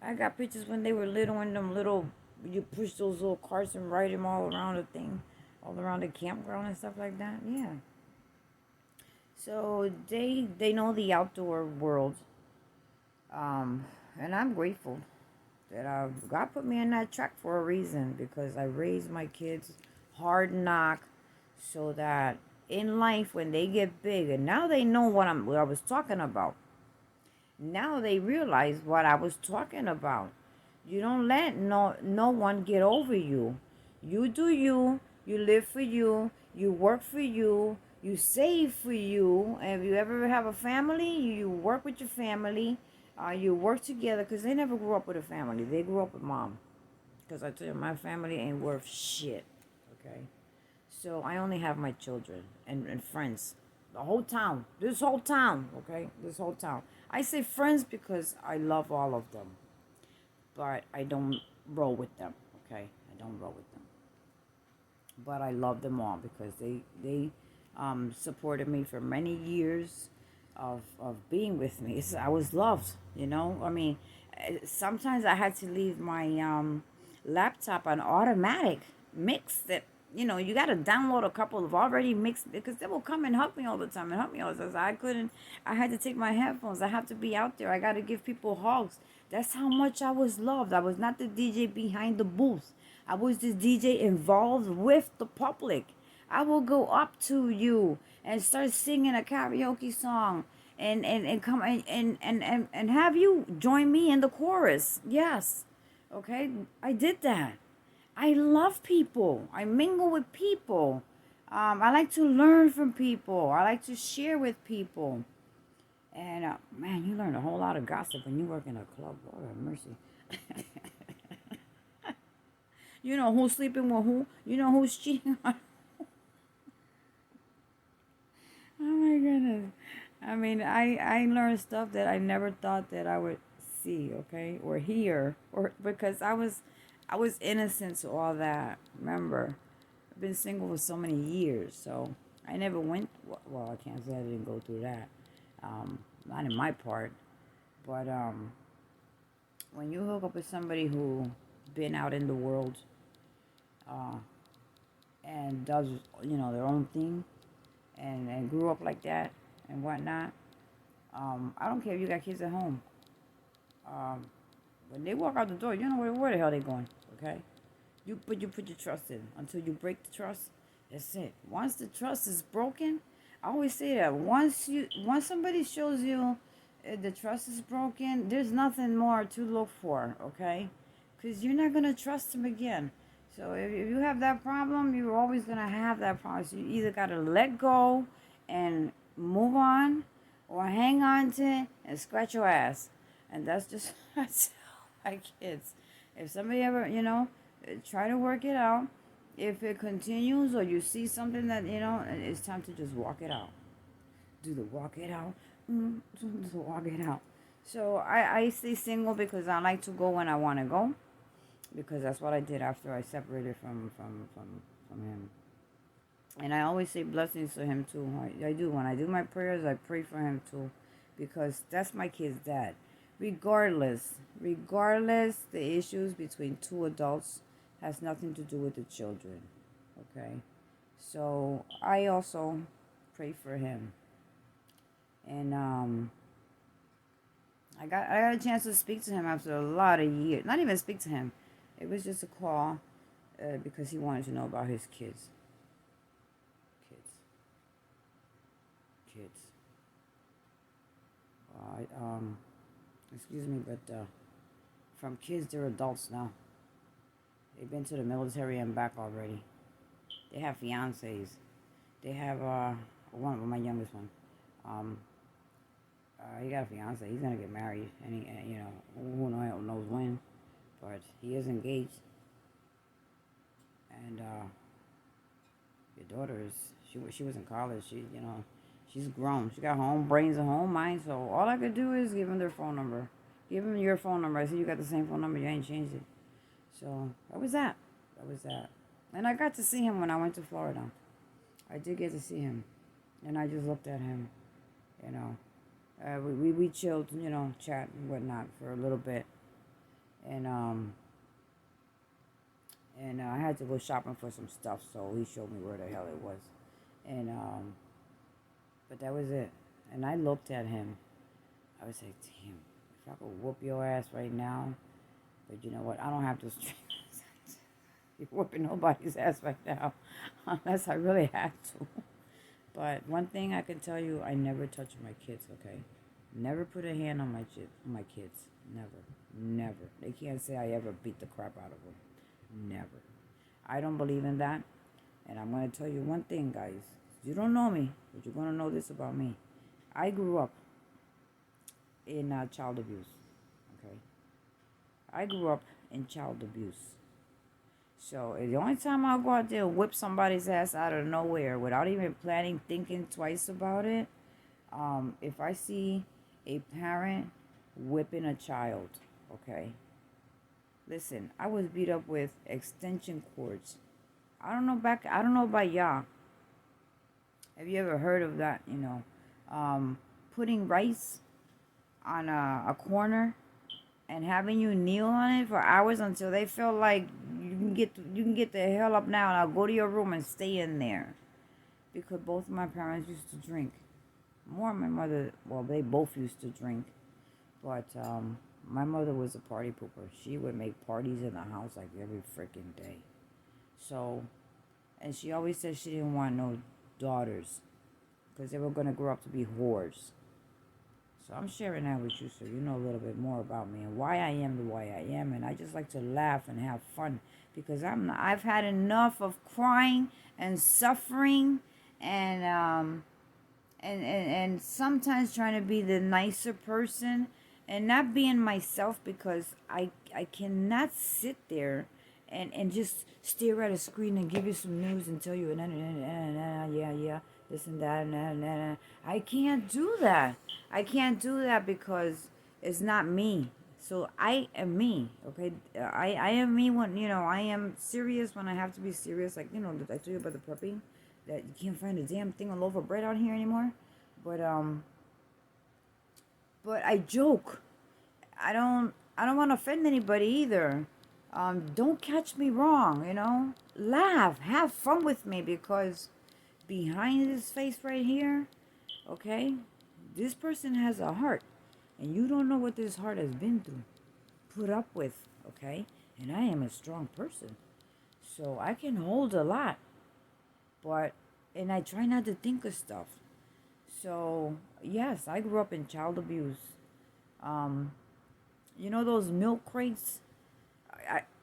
I got pictures when they were little, in them little, you push those little carts and ride them all around the thing, all around the campground and stuff like that. Yeah. So they know the outdoor world, and I'm grateful that God put me on that track for a reason, because I raised my kids hard knock, so that in life when they get big, and now they know what I was talking about. Now they realize what I was talking about. You don't let no one get over you. You do you. You live for you. You work for you. You save for you. And if you ever have a family, you work with your family. You work together, because they never grew up with a family. They grew up with mom. Because I tell you, my family ain't worth shit. Okay? So I only have my children and friends. The whole town. This whole town. Okay? This whole town. I say friends because I love all of them. But I don't roll with them. Okay? I don't roll with them. But I love them all because they supported me for many years of being with me. I was loved, I mean, sometimes I had to leave my laptop on automatic mix that, you got to download a couple of already mixed, because they will come and help me all the time and help me all the time. I had to take my headphones. I have to be out there. I got to give people hugs. That's how much I was loved. I was not the DJ behind the booth. I was the DJ involved with the public. I will go up to you and start singing a karaoke song and come and have you join me in the chorus. Yes. Okay? I did that. I love people. I mingle with people. I like to learn from people. I like to share with people. And man, you learn a whole lot of gossip when you work in a club. Lord have mercy. You know who's sleeping with who. You know who's cheating on. Oh my goodness. I mean, I learned stuff that I never thought that I would see, okay, or hear, or because I was innocent to all that. Remember, I've been single for so many years, so I never went, well, I can't say I didn't go through that. Not in my part, but when you hook up with somebody who been out in the world uh, and does, their own thing and grew up like that and whatnot, I don't care if you got kids at home. Um, when they walk out the door, you know where the hell they going, okay? You put your trust in. Until you break the trust, that's it. Once the trust is broken, I always say that once somebody shows you the trust is broken, there's nothing more to look for, okay? Because you're not gonna trust them again. So if you have that problem, you're always gonna have that problem. So you either gotta let go and move on, or hang on to it and scratch your ass. And that's just that's my kids. If somebody ever, try to work it out. If it continues or you see something that, it's time to just walk it out. Do the walk it out. Do the walk it out. So I stay single because I like to go when I want to go. Because that's what I did after I separated from him. And I always say blessings to him too. I do. When I do my prayers, I pray for him too. Because that's my kid's dad. Regardless, the issues between two adults has nothing to do with the children. Okay? So I also pray for him. And I got a chance to speak to him after a lot of years. Not even speak to him. It was just a call because he wanted to know about his kids. Kids. Excuse me, but from kids, they're adults now. They've been to the military and back already. They have fiancés. They have one, my youngest one. He got a fiance. He's gonna get married, and who knows when, but he is engaged. And your daughter is she was in college. She's grown. She got her own brains and her own mind. So all I could do is give him their phone number. Give him your phone number. I said, you got the same phone number. You ain't changed it. So that was that. And I got to see him when I went to Florida. I did get to see him. And I just looked at him. We chilled, chat and whatnot for a little bit. And I had to go shopping for some stuff. So he showed me where the hell it was. And but that was it. And I looked at him. I was like, damn, if I could whoop your ass right now. But you know what? I don't have to be whooping nobody's ass right now. Unless I really have to. But one thing I can tell you, I never touch my kids, okay? Never put a hand on my kids. Never. They can't say I ever beat the crap out of them. Never. I don't believe in that. And I'm going to tell you one thing, guys. You don't know me, but you're going to know this about me. I grew up in child abuse, okay? I grew up in child abuse. So the only time I'll go out there and whip somebody's ass out of nowhere without even planning, thinking twice about it, if I see a parent whipping a child, okay? Listen, I was beat up with extension cords. I don't know about y'all. Have you ever heard of that, putting rice on a corner and having you kneel on it for hours until they feel like you can get the hell up now and I'll go to your room and stay in there. Because both of my parents used to drink. More my mother, well, they both used to drink. But my mother was a party pooper. She would make parties in the house like every freaking day. So, and she always said she didn't want no daughters because they were going to grow up to be whores. So I'm sharing that with you so you know a little bit more about me and why I am the way I am. And I just like to laugh and have fun because I've had enough of crying and suffering and sometimes trying to be the nicer person and not being myself because I cannot sit there and just stare at a screen and give you some news and tell you yeah, this and that and I can't do that. I can't do that because it's not me. So I am me, okay? I am me when, I am serious when I have to be serious. Like, I told you about the prepping. that you can't find a damn thing of loaf of bread out here anymore. But I joke. I don't want to offend anybody either. Don't catch me wrong, Laugh, have fun with me, because behind this face right here, okay, this person has a heart, and you don't know what this heart has been through, put up with, okay? And I am a strong person, so I can hold a lot, and I try not to think of stuff. So, yes, I grew up in child abuse. Um, those milk crates?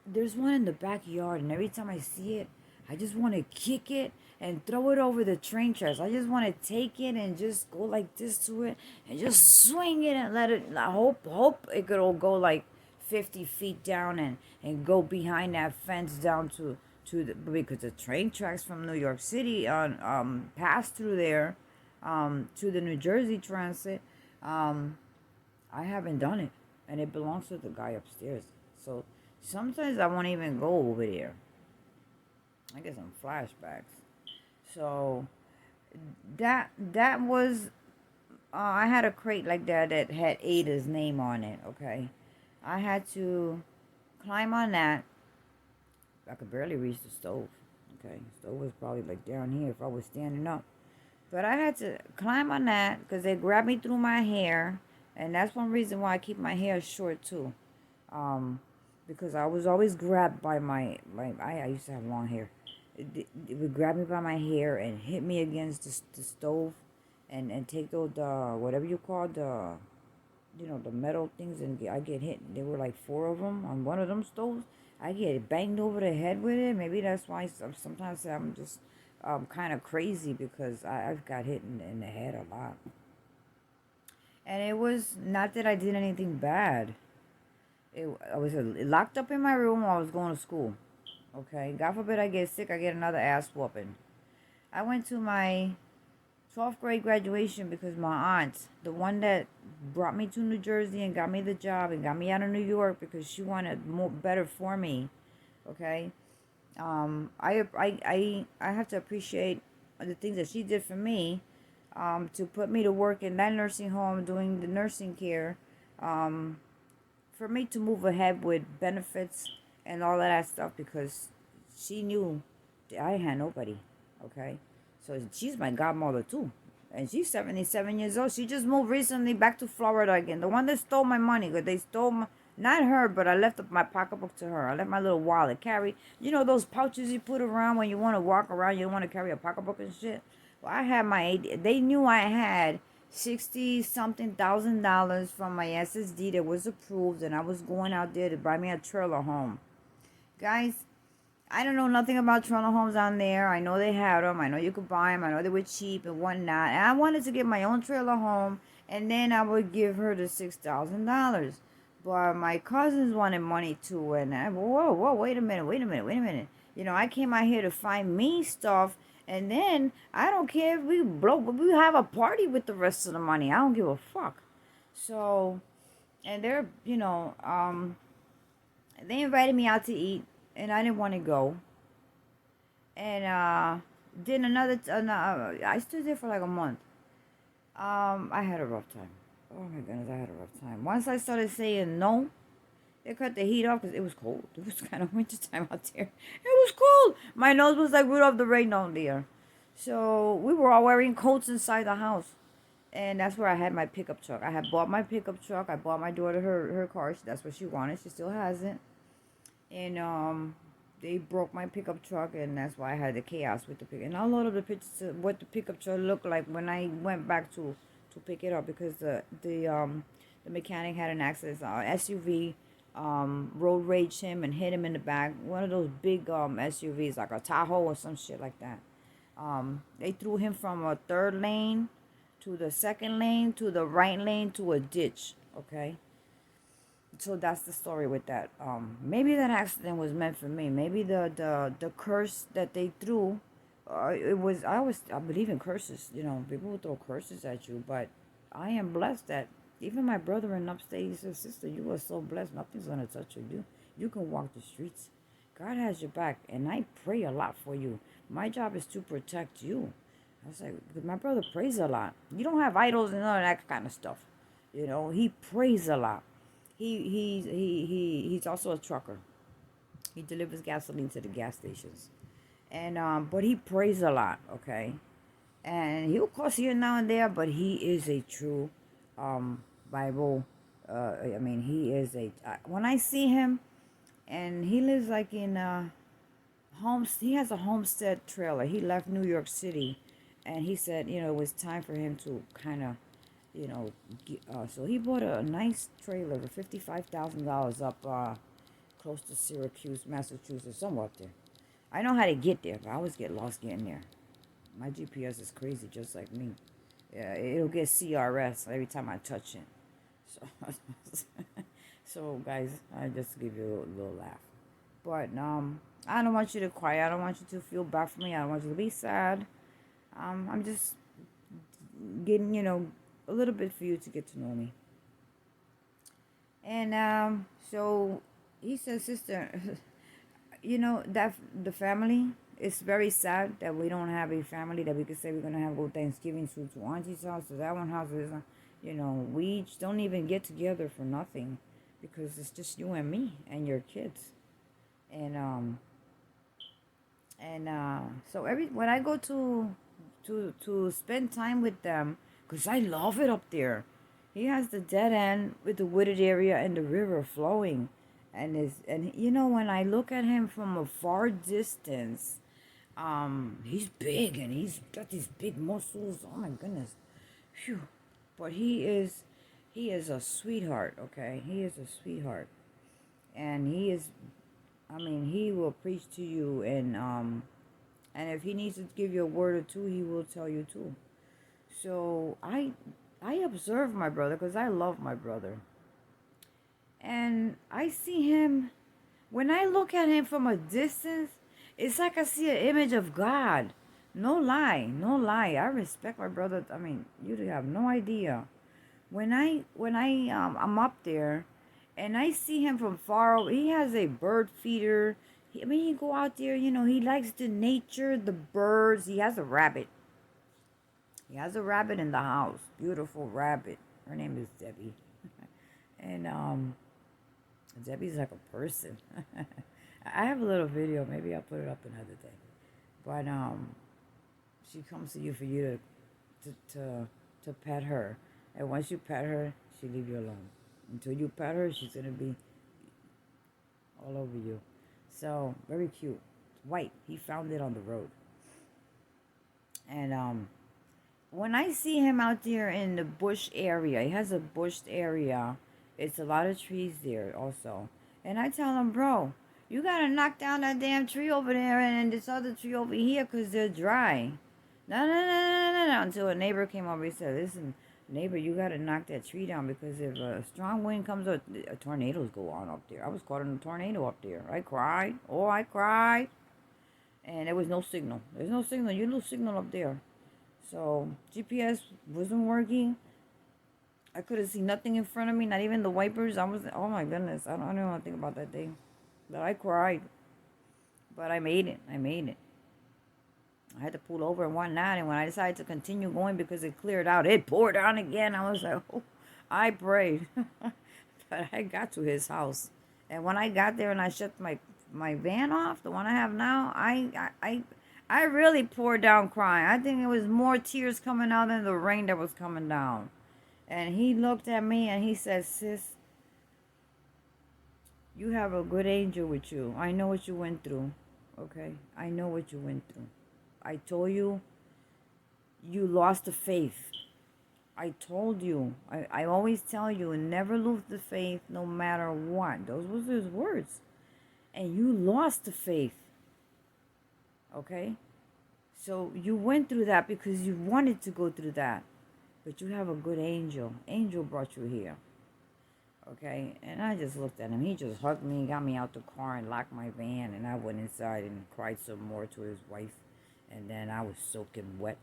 There's one in the backyard, and every time I see it, I just want to kick it and throw it over the train tracks. I just want to take it and just go like this to it and just swing it and let it. I hope it could all go like 50 feet down and go behind that fence down because the train tracks from New York City pass through there to the New Jersey Transit. I haven't done it, and it belongs to the guy upstairs. So sometimes I won't even go over there. I get some flashbacks. So that was I had a crate like that had Ada's name on it. Okay, I had to climb on that. I could barely reach the stove. Okay, the stove was probably like down here if I was standing up. But I had to climb on that because they grabbed me through my hair, and that's one reason why I keep my hair short too. Because I was always grabbed by I used to have long hair. It would grab me by my hair and hit me against the stove, and take those whatever you call the metal things, and I get hit. There were like 4 of them on one of them stoves. I get banged over the head with it. Maybe that's why sometimes I'm just kind of crazy, because I've got hit in the head a lot. And it was not that I did anything bad. I was locked up in my room while I was going to school. Okay, God forbid I get sick, I get another ass whooping. I went to my 12th grade graduation because my aunt, the one that brought me to New Jersey and got me the job and got me out of New York because she wanted better for me. Okay, I have to appreciate the things that she did for me, to put me to work in that nursing home doing the nursing care, for me to move ahead with benefits and all of that stuff, because she knew that I had nobody. Okay, so she's my godmother too, and she's 77 years old. She just moved recently back to Florida again. The one that stole my money, because they stole not her, but I left my pocketbook to her. I left my little wallet. Carry, those pouches you put around when you want to walk around. You don't want to carry a pocketbook and shit. Well, I had they knew I had $60-something thousand from my SSD that was approved, and I was going out there to buy me a trailer home. Guys, I don't know nothing about trailer homes on there. I know they had them. I know you could buy them. I know they were cheap and whatnot. And I wanted to get my own trailer home, and then I would give her the $6,000. But my cousins wanted money too, and whoa, wait a minute. I came out here to find me stuff, and then I don't care if we have a party with the rest of the money. I don't give a fuck. So, and they invited me out to eat, and I didn't want to go. And then I stood there for like a month. I had a rough time. Oh my goodness, I had a rough time. Once I started saying no, they cut the heat off because it was cold. It was kind of winter time out there. It was cold. My nose was like Rudolph the Red-Nosed. So we were all wearing coats inside the house. And that's where I had my pickup truck. I had bought my pickup truck. I bought my daughter her car. That's what she wanted. She still has it. And they broke my pickup truck, and that's why I had the chaos with the pickup. And I'll load up the pictures of what the pickup truck looked like when I went back to pick it up, because the mechanic had an accident. SUV road raged him and hit him in the back. One of those big SUVs, like a Tahoe or some shit like that. They threw him from a 3rd lane to the 2nd lane to the right lane to a ditch. Okay. So that's the story with that. Maybe that accident was meant for me. Maybe the curse that they threw, it was. I believe in curses. People will throw curses at you, but I am blessed that even my brother in upstate, he said, "Sister, you are so blessed. Nothing's gonna touch you. You can walk the streets. God has your back, and I pray a lot for you. My job is to protect you. I was like, because my brother prays a lot. You don't have idols and all that kind of stuff. You know, he prays a lot. He's also a trucker. He delivers gasoline to the gas stations. And but he prays a lot, okay? And he'll cuss here now and there, but he is a true Bible. I mean, he is a. When I see him, and he lives like in he has a homestead trailer. He left New York City, and he said, you know, it was time for him to kind of, you know, so he bought a nice trailer for $55,000 up close to Syracuse, Massachusetts, somewhere up there. I know how to get there, but I always get lost getting there. My GPS is crazy, just like me. Yeah, it'll get CRS every time I touch it. So, so guys, I just give you a little laugh. But I don't want you to cry. I don't want you to feel bad for me. I don't want you to be sad. I'm just getting, you know, a little bit for you to get to know me. And so he says, sister, you know, that the family, it's very sad that we don't have a family that we could say we're going to have go Thanksgiving to auntie's house, to that one house. You know, we don't even get together for nothing because it's just you and me and your kids. And so when I go to spend time with them, because I love it up there. He has the dead end with the wooded area and the river flowing. And you know, when I look at him from a far distance, he's big and he's got these big muscles. Oh my goodness. Phew. But he is a sweetheart, okay? He is a sweetheart. And he will preach to you, and if he needs to give you a word or two, he will tell you too. So I observe my brother because I love my brother. And I see him, when I look at him from a distance, it's like I see an image of God. No lie, no lie. I respect my brother. I mean, you have no idea. When I'm up there, and I see him from far away, he has a bird feeder. He go out there, you know, he likes the nature, the birds. He has a rabbit. He has a rabbit in the house. Beautiful rabbit. Her name is Debbie. And Debbie's like a person. I have a little video. Maybe I'll put it up another day. But she comes to you for you to pet her. And once you pet her, she leave you alone. Until you pet her, she's gonna be all over you. So very cute. White. He found it on the road. And when I see him out there in the bush area, he has a bushed area. It's a lot of trees there also. And I tell him, bro, you gotta knock down that damn tree over there and this other tree over here because they're dry. No. Until a neighbor came over and said, listen, neighbor, you gotta knock that tree down because if a strong wind comes up, tornadoes go on up there. I was caught in a tornado up there. I cried. Oh, I cried. And there was no signal. There's no signal. You lose signal up there. So GPS wasn't working. I couldn't see nothing in front of me, not even the wipers. Oh my goodness, I don't want to think about that thing. But I cried. But I made it. I had to pull over and whatnot, and when I decided to continue going because it cleared out, it poured on again. I was like, oh, I prayed. But I got to his house. And when I got there and I shut my van off, the one I have now, I really poured down crying. I think it was more tears coming out than the rain that was coming down. And he looked at me and he said, sis, you have a good angel with you. I know what you went through. Okay? I know what you went through. I told you, you lost the faith. I told you. I always tell you, never lose the faith no matter what. Those were his words. And you lost the faith. Okay? So you went through that because you wanted to go through that. But you have a good angel. Angel brought you here. Okay? And I just looked at him. He just hugged me, got me out the car and locked my van. And I went inside and cried some more to his wife. And then I was soaking wet.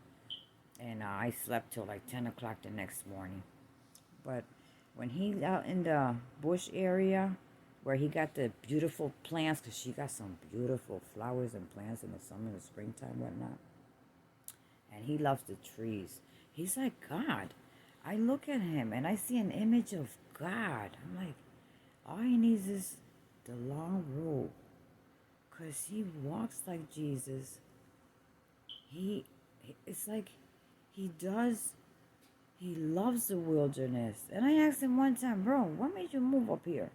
And I slept till like 10 o'clock the next morning. But when he's out in the bush area, where he got the beautiful plants, because she got some beautiful flowers and plants in the summer and the springtime, whatnot. And he loves the trees. He's like God. I look at him and I see an image of God. I'm like, all he needs is the long robe, because he walks like Jesus. He, it's like he does, he loves the wilderness. And I asked him one time, bro, what made you move up here?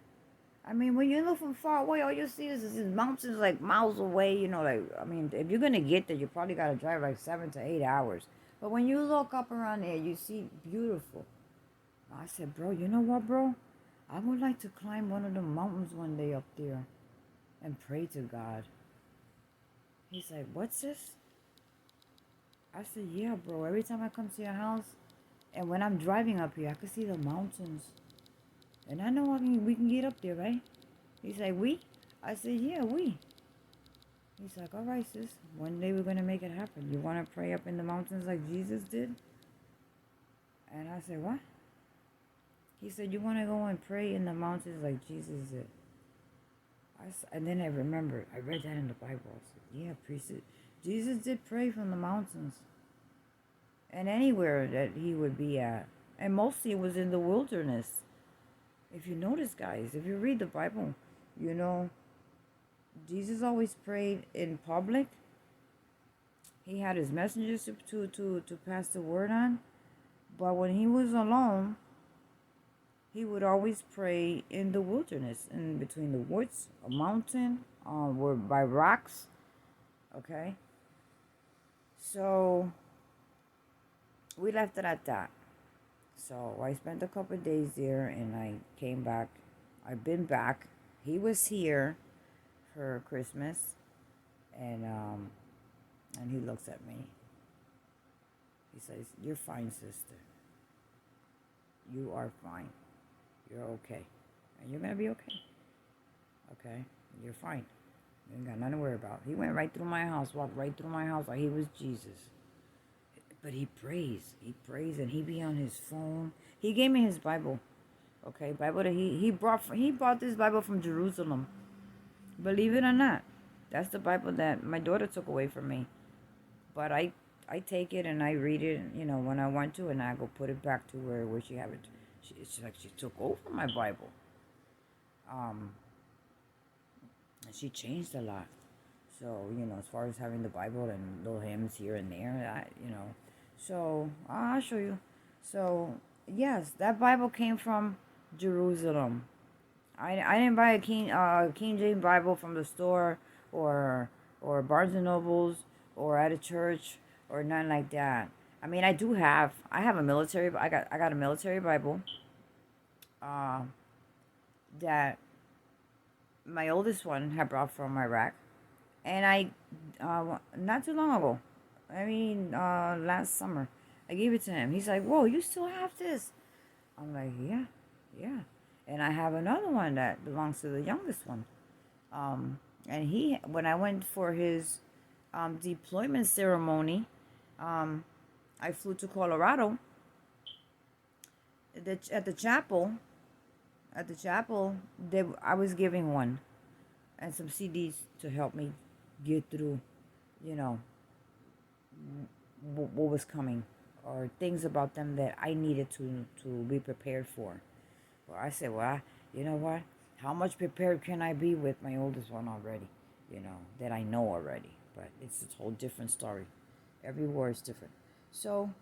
I mean, when you look from far away, all you see is these mountains like miles away. You know, like, I mean, if you're going to get there, you probably got to drive like 7 to 8 hours. But when you look up around there, you see beautiful. I said, bro, you know what, bro? I would like to climb one of the mountains one day up there and pray to God. He's like, what's this? I said, yeah, bro. Every time I come to your house, and when I'm driving up here, I can see the mountains. And I know we can get up there, right? He's like, we? I said, yeah, we. He's like, all right, sis. One day we're going to make it happen. You want to pray up in the mountains like Jesus did? And I said, what? He said, you want to go and pray in the mountains like Jesus did? And then I remembered, I read that in the Bible. I said, yeah, priest, Jesus did pray from the mountains. And anywhere that he would be at. And mostly it was in the wilderness. If you notice, guys, if you read the Bible, you know, Jesus always prayed in public. He had his messengers to pass the word on. But when he was alone, he would always pray in the wilderness, in between the woods, a mountain, or by rocks. Okay? So, we left it at that. So, I spent a couple of days there, and I came back. I've been back. He was here for Christmas, and he looks at me. He says, "You're fine, sister. You are fine. You're okay. And you're going to be okay. Okay? You're fine. You ain't got nothing to worry about." He went right through my house, walked right through my house like he was Jesus. But he prays. He prays, and he be on his phone. He gave me his Bible. Okay? Bible that he brought this Bible from Jerusalem. Believe it or not. That's the Bible that my daughter took away from me. But I take it and I read it, you know, when I want to, and I go put it back to where she have it. It's like she took over my Bible. And she changed a lot. So, you know, as far as having the Bible and little hymns here and there, you know. So, I'll show you. So, yes, that Bible came from Jerusalem. I didn't buy a King James Bible from the store or Barnes and Nobles or at a church or nothing like that. I mean, I have a military. I got a military Bible. That my oldest one had brought from Iraq, and I not too long ago. I mean, last summer, I gave it to him. He's like, "Whoa, you still have this?" I'm like, "Yeah, yeah." And I have another one that belongs to the youngest one. And when I went for his deployment ceremony, I flew to Colorado. At the chapel, I was giving one and some CDs to help me get through, you know, what was coming, or things about them that I needed to be prepared for. Well, I said, well, you know what? How much prepared can I be with my oldest one already? You know, that I know already. But it's a whole different story. Every war is different. So,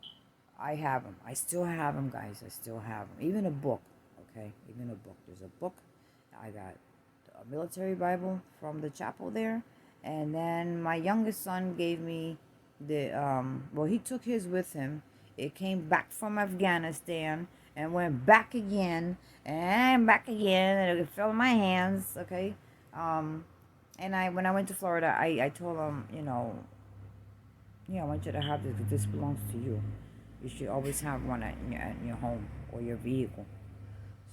I have them. I still have them, guys. I still have them. Even a book, okay? Even a book. There's a book. I got a military Bible from the chapel there. And then my youngest son gave me he took his with him. It came back from Afghanistan and went back again and back again, and it fell in my hands, okay? And when I went to Florida, I told him, you know, I want you to have this. This belongs to you. You should always have one at your home or your vehicle.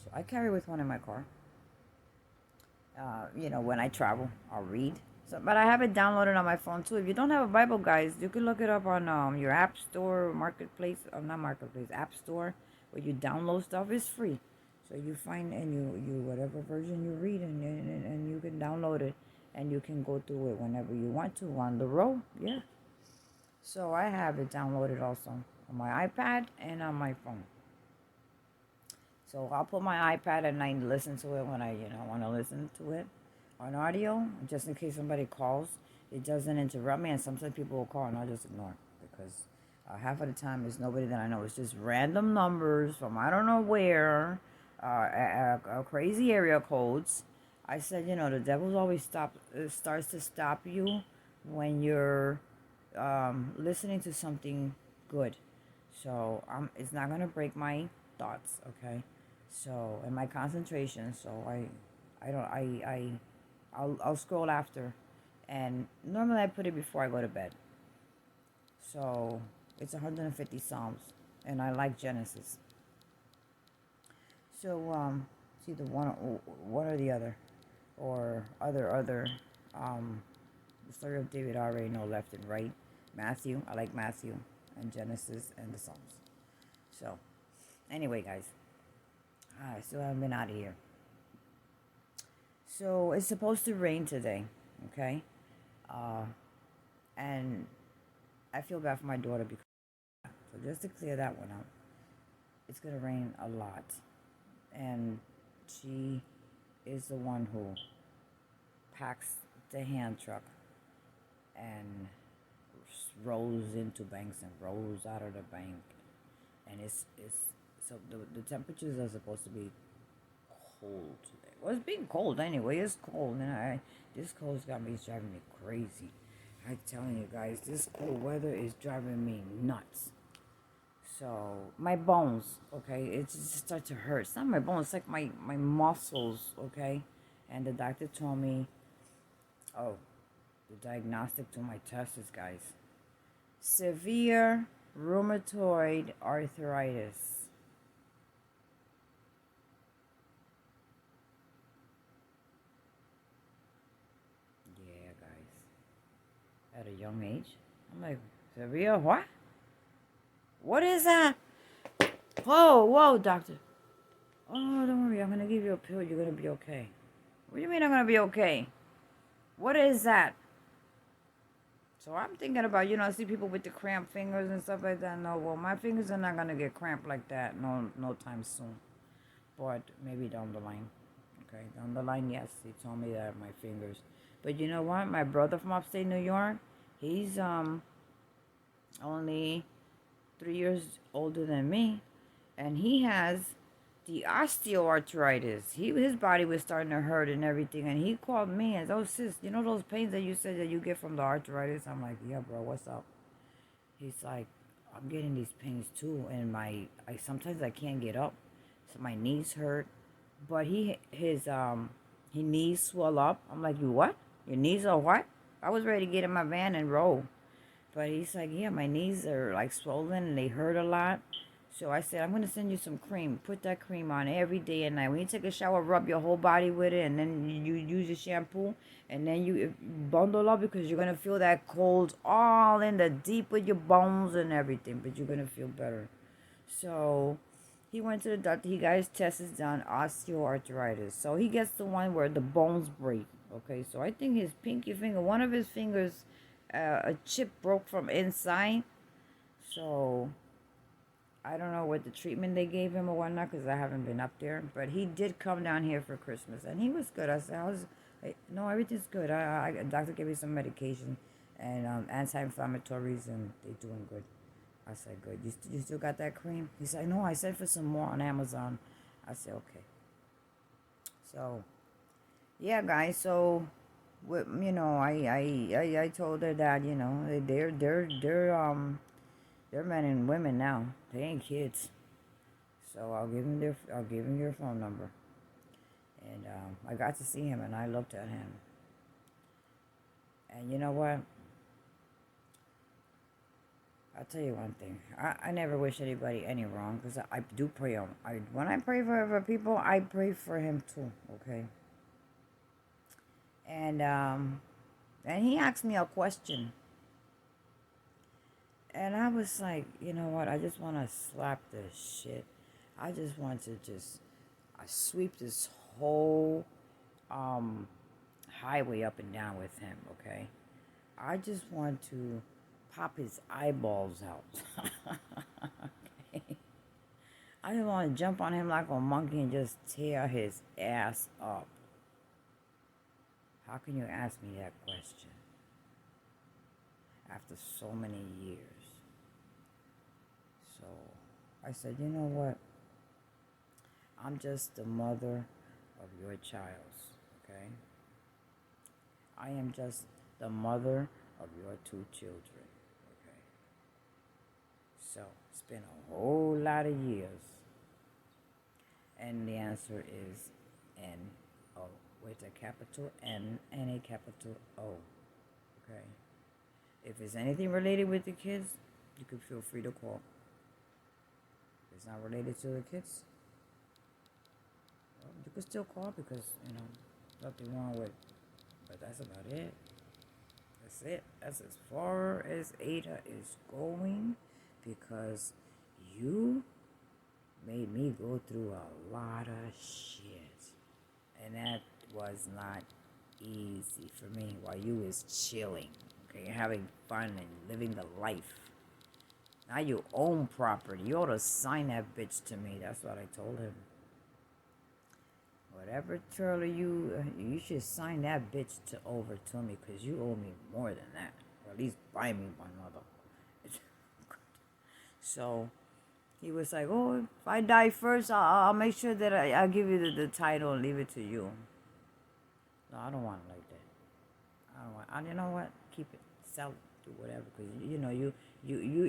So I carry with one in my car. You know, when I travel, I'll read. So, but I have it downloaded on my phone too. If you don't have a Bible, guys, you can look it up on your App Store, Marketplace, not Marketplace, App Store, where you download stuff. It's free. So you find and you whatever version you read and you can download it and you can go through it whenever you want to on the road. Yeah. So I have it downloaded also on my iPad and on my phone. So I'll put my iPad and I listen to it when I want to listen to it on audio, just in case somebody calls. It doesn't interrupt me, and sometimes people will call and I'll just ignore because half of the time it's nobody that I know. It's just random numbers from I don't know where, crazy area codes. I said, the devil's always starts to stop you when you're listening to something good. So it's not gonna break my thoughts, okay? So and my concentration. So I don't I'll scroll after, and normally I put it before I go to bed. So it's 150 Psalms, and I like Genesis. So it's either one or the other, or other. The story of David I already know left and right. Matthew, I like Matthew, and Genesis and the Psalms. So anyway, guys, I still haven't been out of here. So it's supposed to rain today, okay? And I feel bad for my daughter because so just to clear that one out, it's gonna rain a lot, and she is the one who packs the hand truck and rolls into banks and rolls out of the bank, and it's so the temperatures are supposed to be cold today. Well, it's being cold anyway. It's cold, and this cold's got me driving me crazy. I'm telling you guys, this cold weather is driving me nuts. So my bones, okay, it just starts to hurt. It's not my bones, it's like my muscles, okay. And the doctor told me, oh, the diagnostic to my testes, guys, severe rheumatoid arthritis. Yeah, guys. At a young age. I'm like, severe what? What is that? Whoa, doctor. Oh, don't worry, I'm gonna give you a pill. You're gonna be okay. What do you mean I'm gonna be okay? What is that? So I'm thinking about, I see people with the cramped fingers and stuff like that. No, well, my fingers are not gonna get cramped like that. No time soon. But maybe down the line. Okay, down the line, yes. He told me that my fingers. But you know what? My brother from upstate New York, he's only 3 years older than me, and he has the osteoarthritis. His body was starting to hurt and everything, and he called me and said, "Oh sis, you know those pains that you said that you get from the arthritis?" I'm like, "Yeah, bro, what's up?" He's like, "I'm getting these pains too, and I sometimes I can't get up, so my knees hurt." But his knees swell up. I'm like, "You what? Your knees are what?" I was ready to get in my van and roll. But he's like, yeah, my knees are like swollen and they hurt a lot. So I said, I'm going to send you some cream. Put that cream on every day and night. When you take a shower, rub your whole body with it, and then you use your shampoo. And then you bundle up because you're going to feel that cold all in the deep with your bones and everything. But you're going to feel better. So he went to the doctor. He got his tests done, osteoarthritis. So he gets the one where the bones break. Okay, so I think his pinky finger, one of his fingers, a chip broke from inside. So I don't know what the treatment they gave him or whatnot because I haven't been up there. But he did come down here for Christmas and he was good. I said, no, everything's good. The doctor gave me some medication and anti-inflammatories and they're doing good. I said, good. You still got that cream? He said, no, I sent for some more on Amazon. I said, okay. So, yeah, guys. So, I told her that, they're men and women now. They ain't kids. So I'll give him your phone number. And I got to see him and I looked at him. And you know what? I'll tell you one thing. I never wish anybody any wrong because I do pray on. When I pray for people, I pray for him too. Okay. And he asked me a question. And I was like, you know what? I just want to slap this shit. I just want to I sweep this whole highway up and down with him, okay? I just want to pop his eyeballs out. Okay? I just want to jump on him like a monkey and just tear his ass up. How can you ask me that question after so many years? So I said, you know what? I'm just the mother of your child, okay? I am just the mother of your 2 children, okay? So it's been a whole lot of years. And the answer is N-O, with a capital N and a capital O, okay? If it's anything related with the kids, you can feel free to call. If it's not related to the kids, well, you can still call because, nothing wrong with it. But that's about it. That's it. That's as far as Ada is going because you made me go through a lot of shit. And that was not easy for me while you was chilling, okay, having fun and living the life. Now you own property. You ought to sign that bitch to me. That's what I told him. Whatever trailer you should sign that bitch over to me because you owe me more than that. Or at least buy me one, mother. So he was like, oh, if I die first, I'll make sure that I'll give you the title and leave it to you. No, I don't want it like that. I don't want. You know what? Keep it. Sell it. Do whatever. Because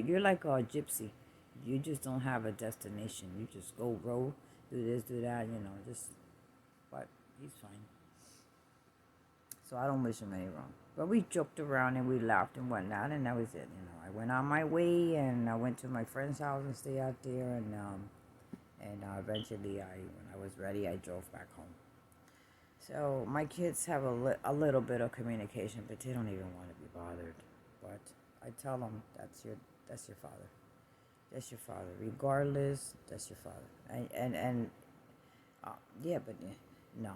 you're like a gypsy. You just don't have a destination. You just go roll, do this, do that. But he's fine. So I don't wish him any wrong. But we joked around and we laughed and whatnot, and that was it. I went on my way and I went to my friend's house and stayed out there, and eventually, when I was ready, I drove back home. So my kids have a little bit of communication, but they don't even want to be bothered. But I tell them that's your father. That's your father. Regardless, that's your father. No,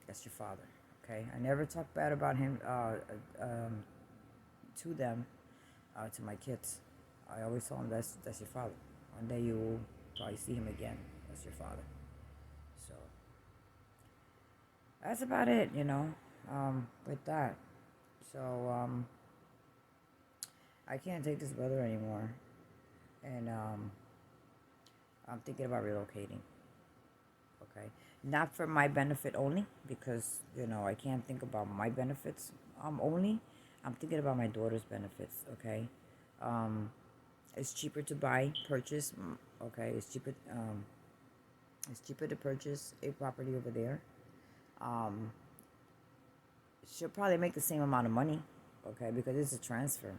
that's your father. Okay, I never talk bad about him to them, to my kids. I always tell them that's your father. One day you will probably see him again. That's your father. So that's about it, with that. So I can't take this weather anymore, and I'm thinking about relocating. Okay, not for my benefit only, because I can't think about my benefits only. I'm thinking about my daughter's benefits. Okay, it's cheaper to purchase. Okay, it's cheaper to purchase a property over there. She'll probably make the same amount of money. Okay, because it's a transfer.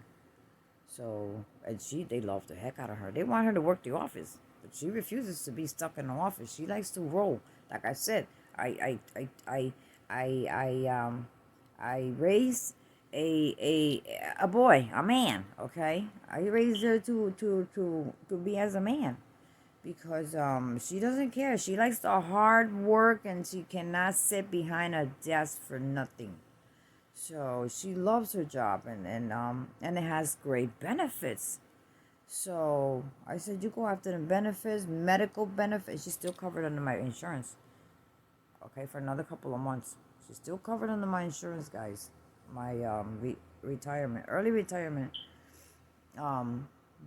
So, and they love the heck out of her. They want her to work the office, but she refuses to be stuck in the office. She likes to roll. Like I said, I raised a boy, a man. Okay, I raised her to be as a man, because she doesn't care. She likes the hard work, and she cannot sit behind a desk for nothing. So she loves her job, and it has great benefits. So I said, you go after the benefits, medical benefits. She's still covered under my insurance. Okay, for another couple of months. She's still covered under my insurance, guys. My retirement, early retirement,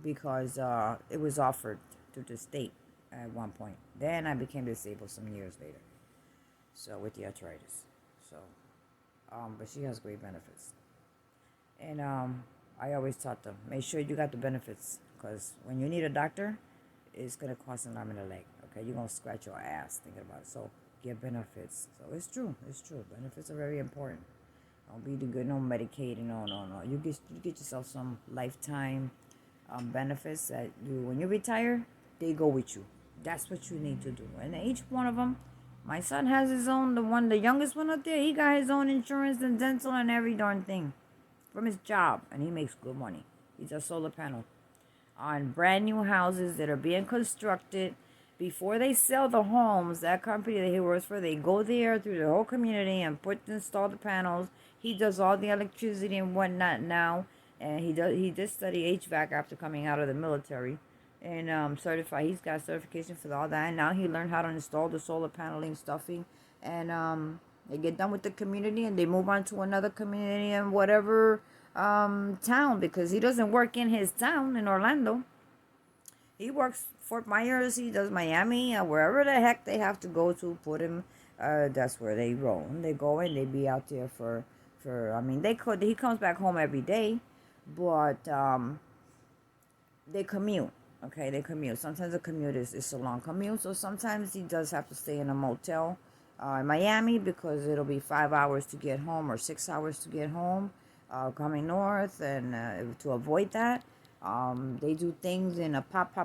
because it was offered to the state at one point. Then I became disabled some years later. So with the arthritis. So, but she has great benefits. And I always taught them, make sure you got the benefits, because when you need a doctor, it's going to cost an arm and a leg. Okay, you're going to scratch your ass thinking about it. So get benefits. So it's true. Benefits are very important. Don't be the good, no Medicaid, no. You get yourself some lifetime benefits that when you retire, they go with you. That's what you need to do. And each one of them, my son has his own. The youngest one up there, he got his own insurance and dental and every darn thing from his job, and he makes good money. He's a solar panel on brand new houses that are being constructed, before they sell the homes, that company that he works for, they go there through the whole community and install the panels. He does all the electricity and whatnot now, and he did study HVAC after coming out of the military, and certified. He's got certification for all that. And now he learned how to install the solar paneling stuffing, and they get done with the community and they move on to another community in whatever town, because he doesn't work in his town in Orlando. He works Fort Myers. He does Miami, wherever the heck they have to go to put him. That's where they roll. They go and they be out there for. I mean, they could. He comes back home every day, but they commute. Okay, they commute. Sometimes the commute is a long commute, so sometimes he does have to stay in a motel in Miami, because it'll be 5 hours to get home or 6 hours to get home coming north, and to avoid that. They do things in a pop,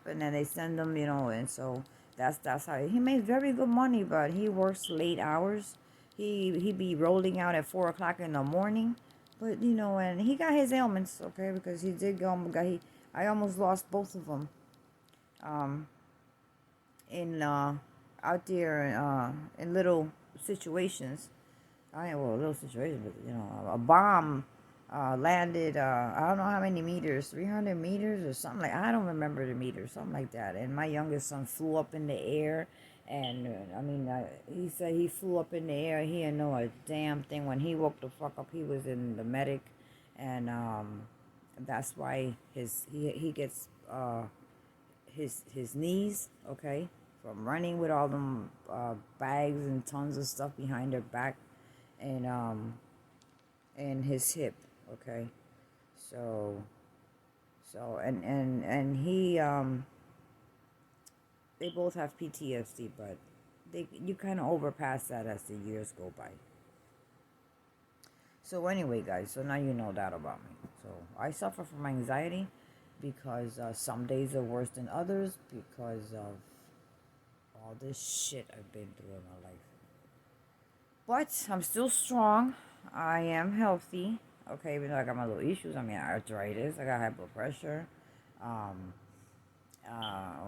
and then they send them, and so that's how he makes very good money, but he works late hours. He be rolling out at 4 o'clock in the morning, but and he got his ailments, okay, because he did go. I almost lost both of them. In out there in little situations. Little situation, but a bomb landed, I don't know how many meters, 300 meters or something like, I don't remember the meters, something like that. And my youngest son flew up in the air, and he said he flew up in the air. He didn't know a damn thing. When he woke the fuck up, he was in the medic, and that's why he gets his knees, okay, from running with all them bags and tons of stuff behind their back, and his hip, okay. So and he they both have PTSD, but you kind of overpass that as the years go by. So anyway, guys, so now you know that about me. So I suffer from anxiety because some days are worse than others, because of all this shit I've been through in my life. But I'm still strong. I am healthy. Okay, even though I got my little issues. I mean, arthritis. I got high blood pressure.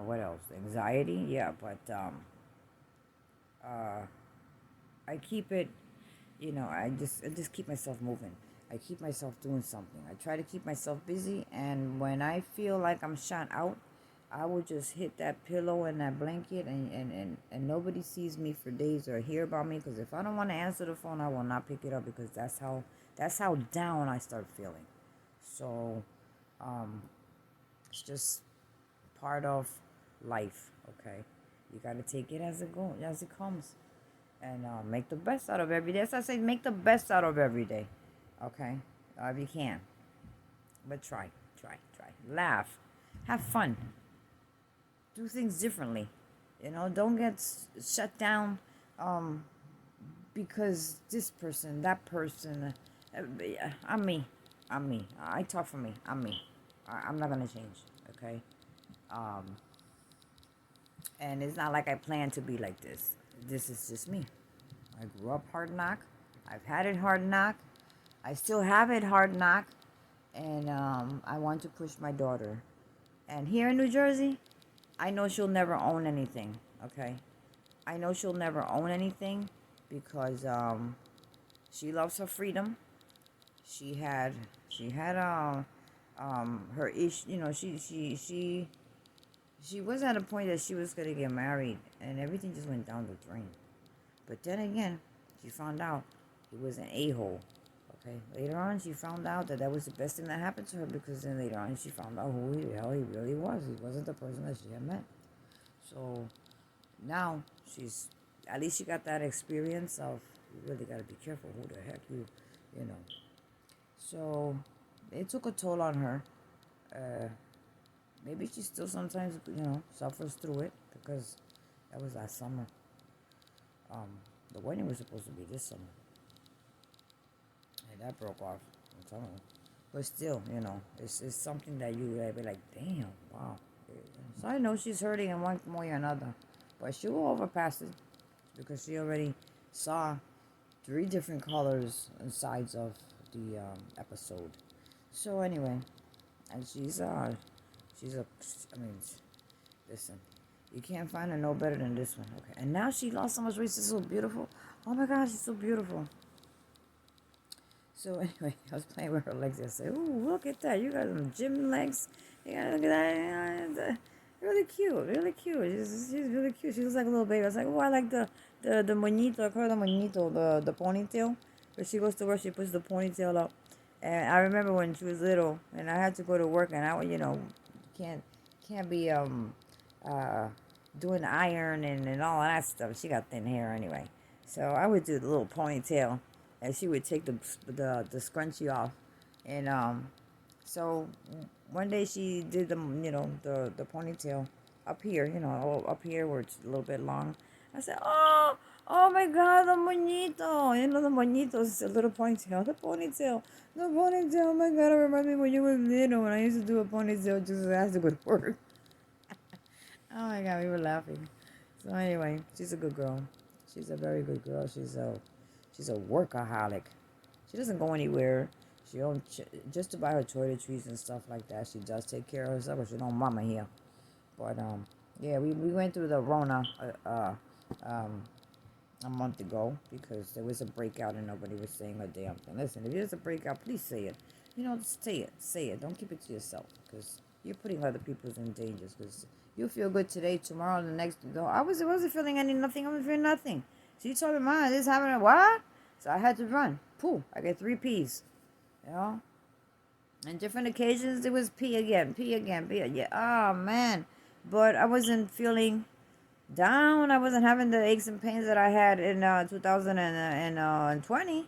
What else? Anxiety. Yeah, but I keep it. I just keep myself moving. I keep myself doing something. I try to keep myself busy, and when I feel like I'm shot out, I will just hit that pillow and that blanket, and nobody sees me for days or hear about me, because if I don't want to answer the phone, I will not pick it up, because that's how down I start feeling. So it's just part of life, okay? You got to take it as it comes, and make the best out of every day. As I say, make the best out of every day, okay? If you can. But try. Laugh. Have fun. Do things differently. Don't get shut down because this person, that person. I'm me. I talk for me. I'm me. I'm not going to change, okay? And it's not like I plan to be like this. This is just me. I grew up hard knock. I've had it hard knock. I still have it hard knock. And I want to push my daughter. And here in New Jersey, I know she'll never own anything, okay? I know she'll never own anything because she loves her freedom. She had her issue, she was at a point that she was gonna get married, and everything just went down the drain. But then again, she found out he was an a-hole. Okay, later on she found out that was the best thing that happened to her, because then later on she found out who the hell he really was. He wasn't the person that she had met. So now at least she got that experience of, you really got to be careful who the heck you know. So it took a toll on her. Maybe she still sometimes, suffers through it, because that was last summer. The wedding was supposed to be this summer. That broke off. I'm telling you. But still, it's something that you gotta be like, damn, wow. So I know she's hurting in one way or another, but she will overpass it, because she already saw 3 different colors and sides of the episode. So anyway, and listen, You can't find her no better than this one. Okay. And now she lost so much weight. She's so beautiful. Oh my God, she's so beautiful. So anyway, I was playing with her legs. I said, "Ooh, look at that! You got some gym legs. You got look at that. Really cute, really cute. She's really cute. She looks like a little baby." I was like, "Oh, I like the moñito. I call her the moñito, the ponytail. When she goes to work, she puts the ponytail up. And I remember when she was little, and I had to go to work, and can't can't be uh doing iron and all that stuff. She got thin hair anyway, so I would do the little ponytail, and she would take the scrunchie off, and so one day she did the ponytail up here, up here where it's a little bit long. I said, oh my God, the moñito, the moñito is a little ponytail, the ponytail. Oh my God, it reminds me when you were little when I used to do a ponytail just as to go to work. Oh my God, we were laughing. So anyway, she's a good girl. She's a very good girl. She's a workaholic. She doesn't go anywhere. She don't just to buy her toiletries and stuff like that. She does take care of herself, but she don't mama here. But yeah, we went through the Rona a month ago because there was a breakout and nobody was saying a damn thing. Listen, if there's a breakout, please say it. Just say it. Don't keep it to yourself because you're putting other people in danger. Because you feel good today, tomorrow, the next. No, I wasn't feeling nothing. I was feeling nothing. So you told me, "Man, this happening." What? So I had to run. Pooh! I get 3 P's. You know. On different occasions, it was P again, P again, P again. Oh man! But I wasn't feeling down. I wasn't having the aches and pains that I had in 2020.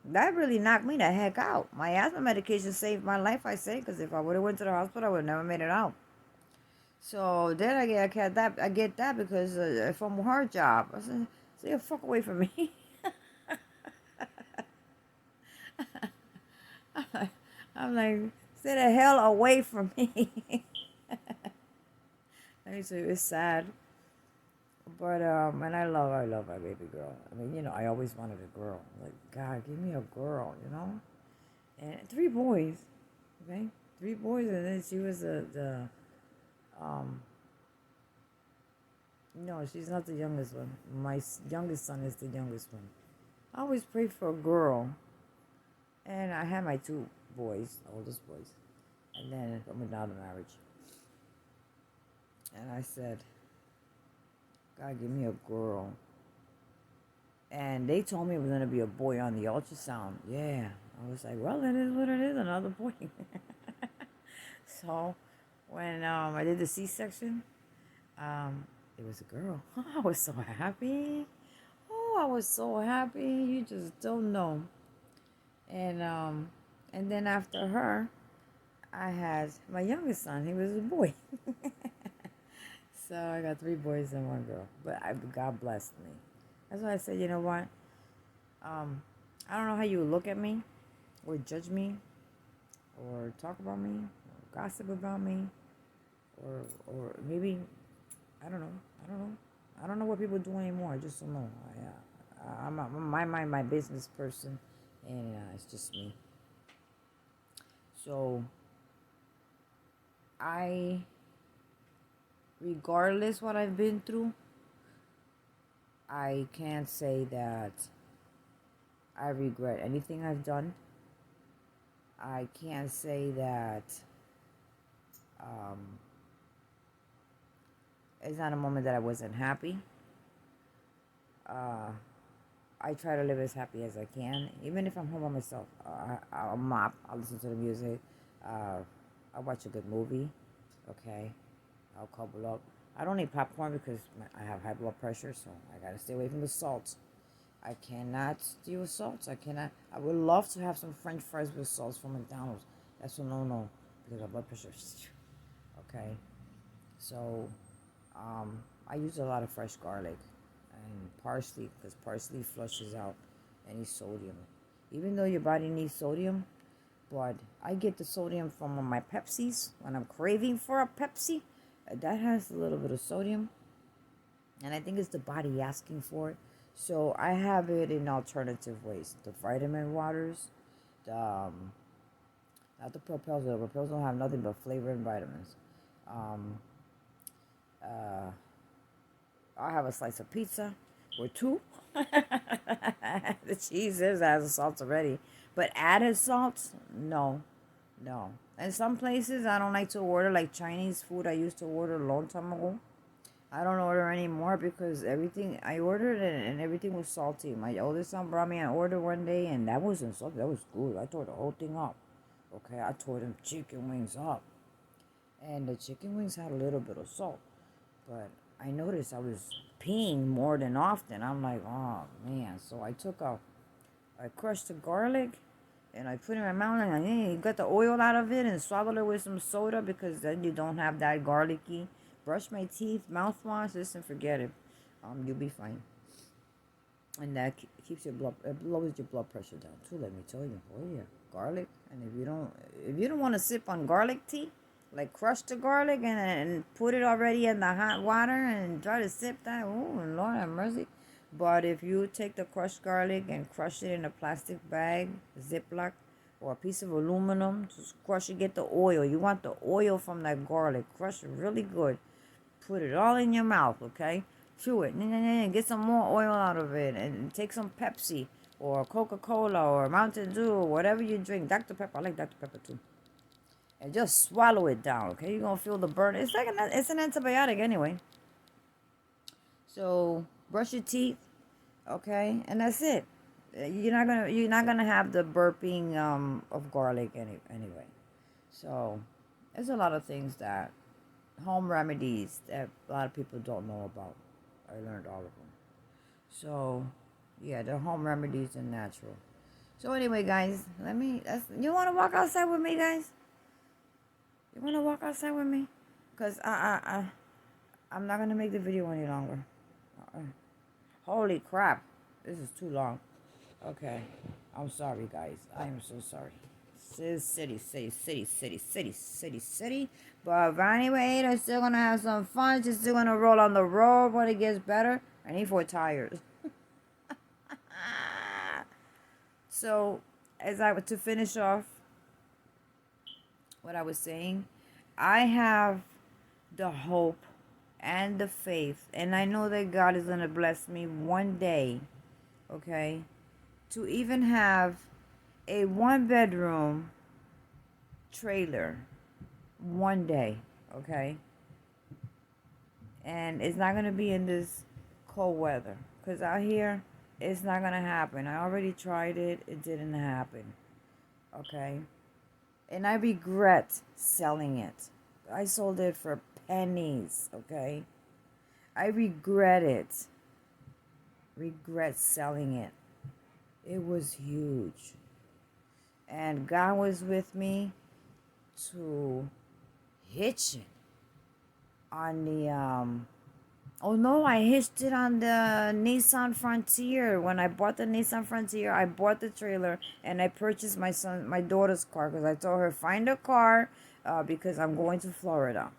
That really knocked me the heck out. My asthma medication saved my life, I say, because if I would have went to the hospital, I would have never made it out. So then I get that because from her job. I said, "Stay the fuck away from me." I'm like, "Stay the hell away from me." Let me tell you, it's sad. But and I love my baby girl. I mean, I always wanted a girl. Like, God, give me a girl, And 3 boys, okay, 3 boys, and then she was um. No, she's not the youngest one. My youngest son is the youngest one. I always prayed for a girl, and I had my 2 boys, oldest boys, and then from another marriage. And I said, God, give me a girl. And they told me it was going to be a boy on the ultrasound. Yeah. I was like, well, it is what it is, another boy. So when I did the C-section, it was a girl. I was so happy. Oh, I was so happy. You just don't know. And then after her, I had my youngest son. He was a boy. So I got 3 boys and 1 girl. But God blessed me. That's why I said, you know what? I don't know how you look at me, or judge me, or talk about me, or gossip about me, or maybe I don't know what people do anymore. I just don't know. I'm my business person, and it's just me. So regardless what I've been through, I can't say that I regret anything I've done. I can't say that it's not a moment that I wasn't happy. I try to live as happy as I can, even if I'm home by myself. I'll mop, I'll listen to the music, I'll watch a good movie, okay? I'll couple up. I don't eat popcorn because I have high blood pressure, so I gotta stay away from the salt. I cannot deal with salt. I would love to have some French fries with sauce from McDonald's. That's a no-no because of blood pressure. Okay, so I use a lot of fresh garlic and parsley because parsley flushes out any sodium. Even though your body needs sodium, but I get the sodium from my Pepsis when I'm craving for a Pepsi. That has a little bit of sodium, and I think it's the body asking for it. So I have it in alternative ways. The vitamin waters, the not the Propels. The Propels don't have nothing but flavor and vitamins. Uh, I'll have a slice of pizza or two. The cheese has the salt already. But added salt, no, no. And some places I don't like to order, like Chinese food I used to order a long time ago. I don't order anymore because everything I ordered and everything was salty. My oldest son brought me an order one day and that wasn't salty. That was good. I tore the whole thing up. Okay, I tore them chicken wings up. And the chicken wings had a little bit of salt. But I noticed I was peeing more than often. I'm like, oh man. So I crushed the garlic and I put it in my mouth and I got the oil out of it and swallowed it with some soda because then you don't have that garlicky. Brush my teeth, mouthwash, listen, forget it. You'll be fine. And that keeps your blood, it lowers your blood pressure down too. Let me tell you. Oh yeah, garlic. And if you don't want to sip on garlic tea, like crush the garlic and put it already in the hot water and try to sip that. Oh Lord have mercy. But if you take the crushed garlic and crush it in a plastic bag, Ziploc, or a piece of aluminum, just crush it, get the oil. You want the oil from that garlic. Crush it really good. Put it all in your mouth, okay? Chew it. Get some more oil out of it. And take some Pepsi or Coca-Cola or Mountain Dew or whatever you drink. Dr. Pepper. I like Dr. Pepper too. And just swallow it down, okay? You're going to feel the burn. It's an antibiotic anyway. So brush your teeth, okay? And that's it. You're not gonna have the burping of garlic anyway. So there's a lot of things that home remedies that a lot of people don't know about. I learned all of them. So yeah, the home remedies are natural. So anyway, guys, you want to walk outside with me, guys? You want to walk outside with me? Cause I'm not gonna make the video any longer. Holy crap, this is too long. Okay, I'm sorry, guys. I am so sorry. City. But anyway, they're still gonna have some fun. She's still gonna roll on the road when it gets better. I need 4 tires. So, to finish off what I was saying, I have the hope and the faith, and I know that God is gonna bless me one day, okay, to even have a 1-bedroom trailer one day, okay? And it's not going to be in this cold weather because out here it's not going to happen. I already tried it. It didn't happen, okay? And I regret selling it. I sold it for pennies, okay? I regret it. Regret selling it. It was huge. And God was with me to hitch it on the oh no, I hitched it on the Nissan Frontier. When I bought the Nissan Frontier, I bought the trailer and I purchased my daughter's car because I told her find a car because I'm going to Florida.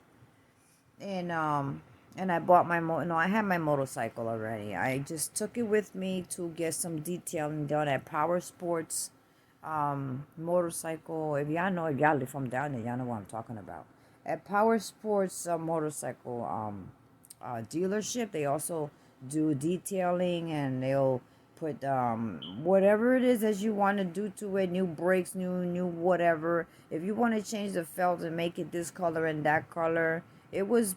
And I bought I had my motorcycle already. I just took it with me to get some detailing done at Power Sports motorcycle. If y'all live from down there, y'all know what I'm talking about. At Power Sports motorcycle dealership, they also do detailing and they'll put whatever it is that you want to do to it, new brakes, new whatever. If you want to change the felt and make it this color and that color, it was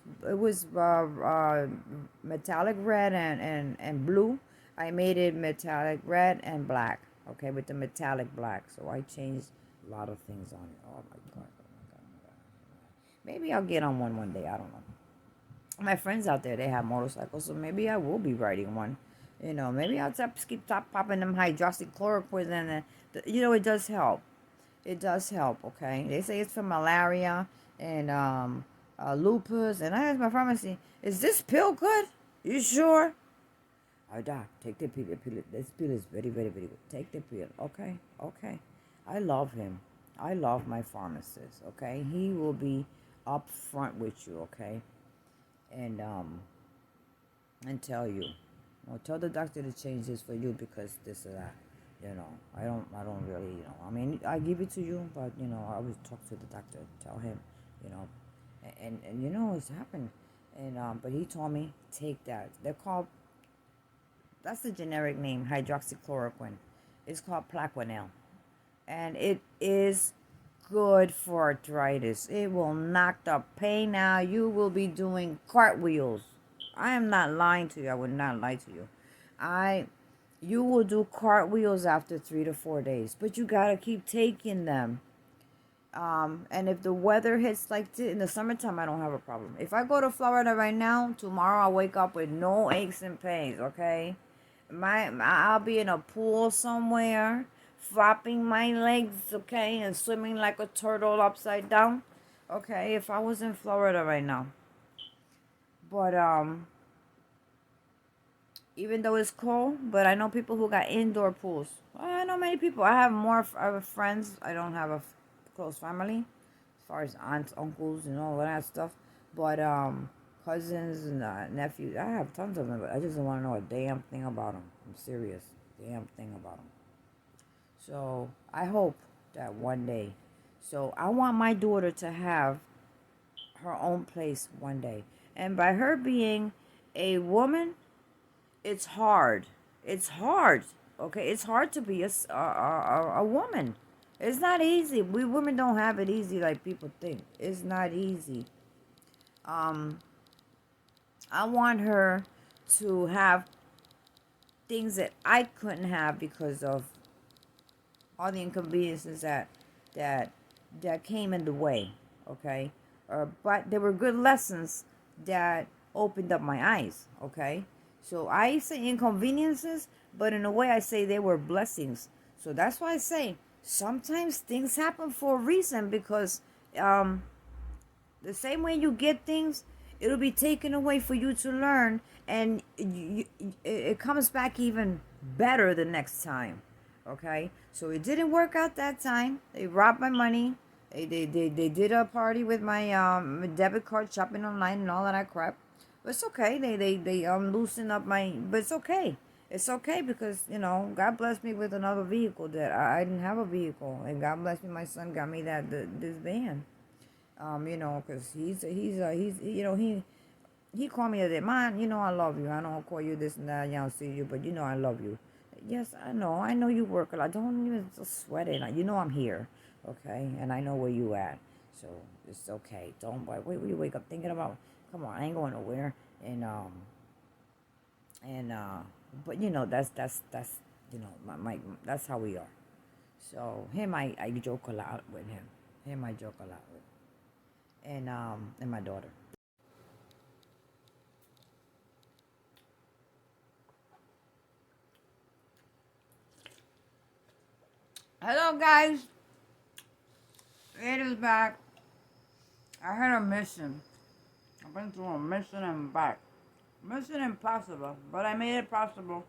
metallic red and blue. I made it metallic red and black. Okay, with the metallic black. So I changed a lot of things on it. Oh my god. Maybe I'll get on one day. I don't know. My friends out there, they have motorcycles, so maybe I will be riding one. Maybe I'll keep popping them hydroxychloroquine and it does help. It does help. Okay, they say it's for malaria and lupus. And I asked my pharmacy, "Is this pill good? You sure?" Oh, doc, take the pill. This pill is very, very, very good. Take the pill. Okay. I love him. I love my pharmacist. Okay, he will be up front with you. Okay, and tell you, tell the doctor to change this for you because this or that. I don't really, I mean, I give it to you, but I always talk to the doctor, tell him, and it's happened. And but he told me take that. They're called, that's the generic name, hydroxychloroquine. It's called Plaquenil, and it is good for arthritis. It will knock the pain out. You will be doing cartwheels. I am not lying to you. I would not lie to you. You will do cartwheels after 3 to 4 days, but you gotta keep taking them. And if the weather hits like in the summertime, I don't have a problem. If I go to Florida right now, tomorrow I'll wake up with no aches and pains. Okay, I'll be in a pool somewhere, flopping my legs. Okay, and swimming like a turtle upside down. Okay, if I was in Florida right now, but even though it's cold, but I know people who got indoor pools. I know many people. I have more friends. I don't have a close family, as far as aunts, uncles, and all of that stuff. But cousins and nephews, I have tons of them. But I just don't want to know a damn thing about them. I'm serious, damn thing about them. So I hope that one day. So I want my daughter to have her own place one day, and by her being a woman, it's hard. It's hard. Okay, it's hard to be a woman. It's not easy. We women don't have it easy like people think. It's not easy. Um, I want her to have things that I couldn't have because of all the inconveniences that that came in the way. Okay, but there were good lessons that opened up my eyes. Okay, so I say inconveniences, but in a way I say they were blessings. So that's why I say sometimes things happen for a reason, because the same way you get things, it'll be taken away for you to learn, and it comes back even better the next time. Okay, so it didn't work out that time. They robbed my money. They did a party with my debit card, shopping online and all of that crap. But it's okay. They loosened up my. But it's okay. It's okay because God blessed me with another vehicle that I didn't have a vehicle, and God blessed me. My son got me this van. Because he's he called me a day, man. I love you. I don't call you this and that. I don't see you, but I love you. Yes, I know. I know you work a lot. Don't even sweat it. I'm here, okay? And I know where you at, so it's okay. Don't wait. You wake up thinking about. Come on, I ain't going nowhere. And but that's my that's how we are. So him, I joke a lot with him. Him, I joke a lot with, and my daughter. Hello, guys. It is back. I had a mission. I've been through a mission and back. Mission impossible, but I made it possible.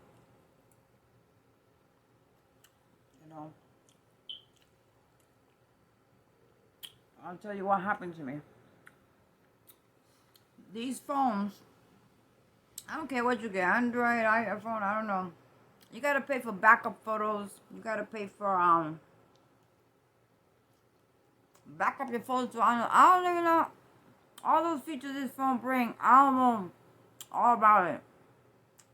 I'll tell you what happened to me. These phones, I don't care what you get, Android, iPhone, I don't know. You gotta pay for backup photos. You gotta pay for back up your photos. I don't even know all those features this phone bring. I don't know all about it.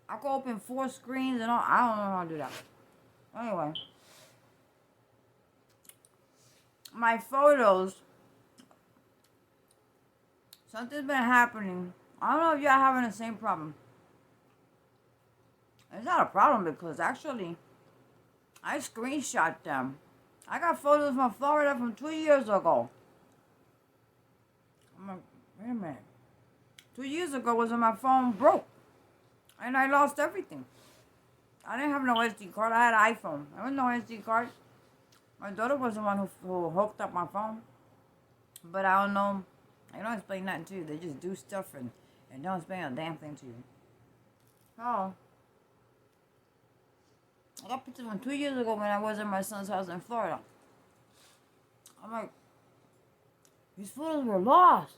I can open 4 screens and all. I don't know how to do that. Anyway, my photos. Something's been happening. I don't know if you're having the same problem. It's not a problem because actually, I screenshot them. I got photos from Florida from 2 years ago. I'm like, wait a minute. 2 years ago was when my phone broke. And I lost everything. I didn't have no SD card. I had an iPhone. There was no SD card. My daughter was the one who hooked up my phone. But I don't know. They don't explain nothing to you. They just do stuff and don't explain a damn thing to you. Oh. I got pictures from 2 years ago when I was at my son's house in Florida. I'm like, these photos were lost.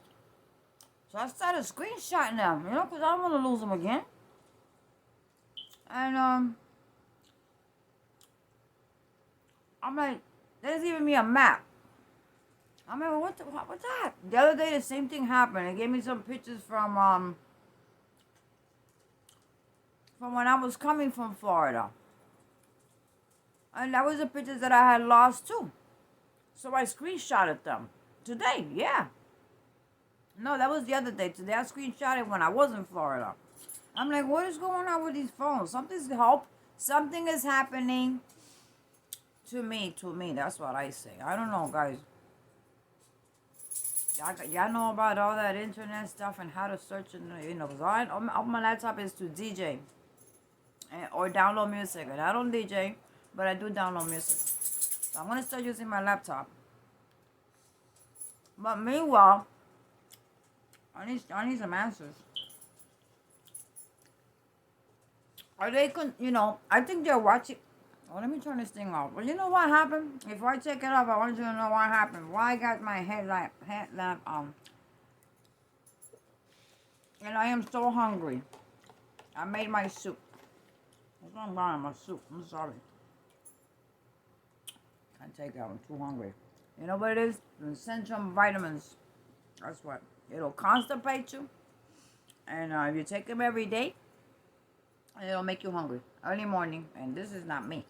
So I started screenshotting them, because I don't want to lose them again. And, I'm like, there's giving me a map. I mean, what's that? The other day, the same thing happened. It gave me some pictures from when I was coming from Florida. And that was the pictures that I had lost too. So I screenshotted them. Today, yeah. No, that was the other day. Today I screenshotted when I was in Florida. I'm like, what is going on with these phones? Something is happening to me. That's what I say. I don't know, guys. Y'all know about all that internet stuff and how to search and, because all my laptop is to DJ or download music. And I don't DJ, but I do download music. So I'm going to start using my laptop. But meanwhile, I need some answers. Are they, I think they're watching. Oh, let me turn this thing off. Well, you know what happened? Before I take it off, I want you to know what happened. Why I got my headlamp on. And I am so hungry. I made my soup. What's wrong with my soup? I'm sorry. Can't take it. I'm too hungry. You know what it is? The Centrum vitamins. That's what. It'll constipate you. And if you take them every day, it'll make you hungry. Early morning. And this is not me.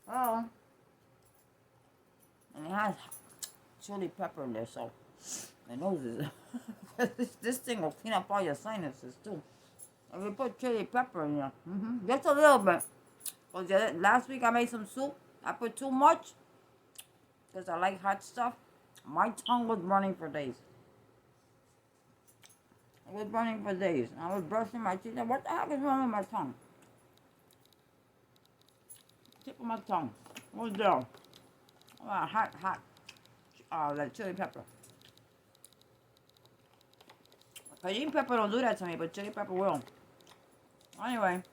Oh. And it has chili pepper in there, so my nose is... this thing will clean up all your sinuses, too. If you put chili pepper in there. Just a little bit. Because last week I made some soup. I put too much. Because I like hot stuff. My tongue was burning for days. It was burning for days. I was brushing my teeth. What the heck is wrong with my tongue? Tip of my tongue. What's there? Hot. Like chili pepper. Cayenne pepper don't do that to me, but chili pepper will. Anyway.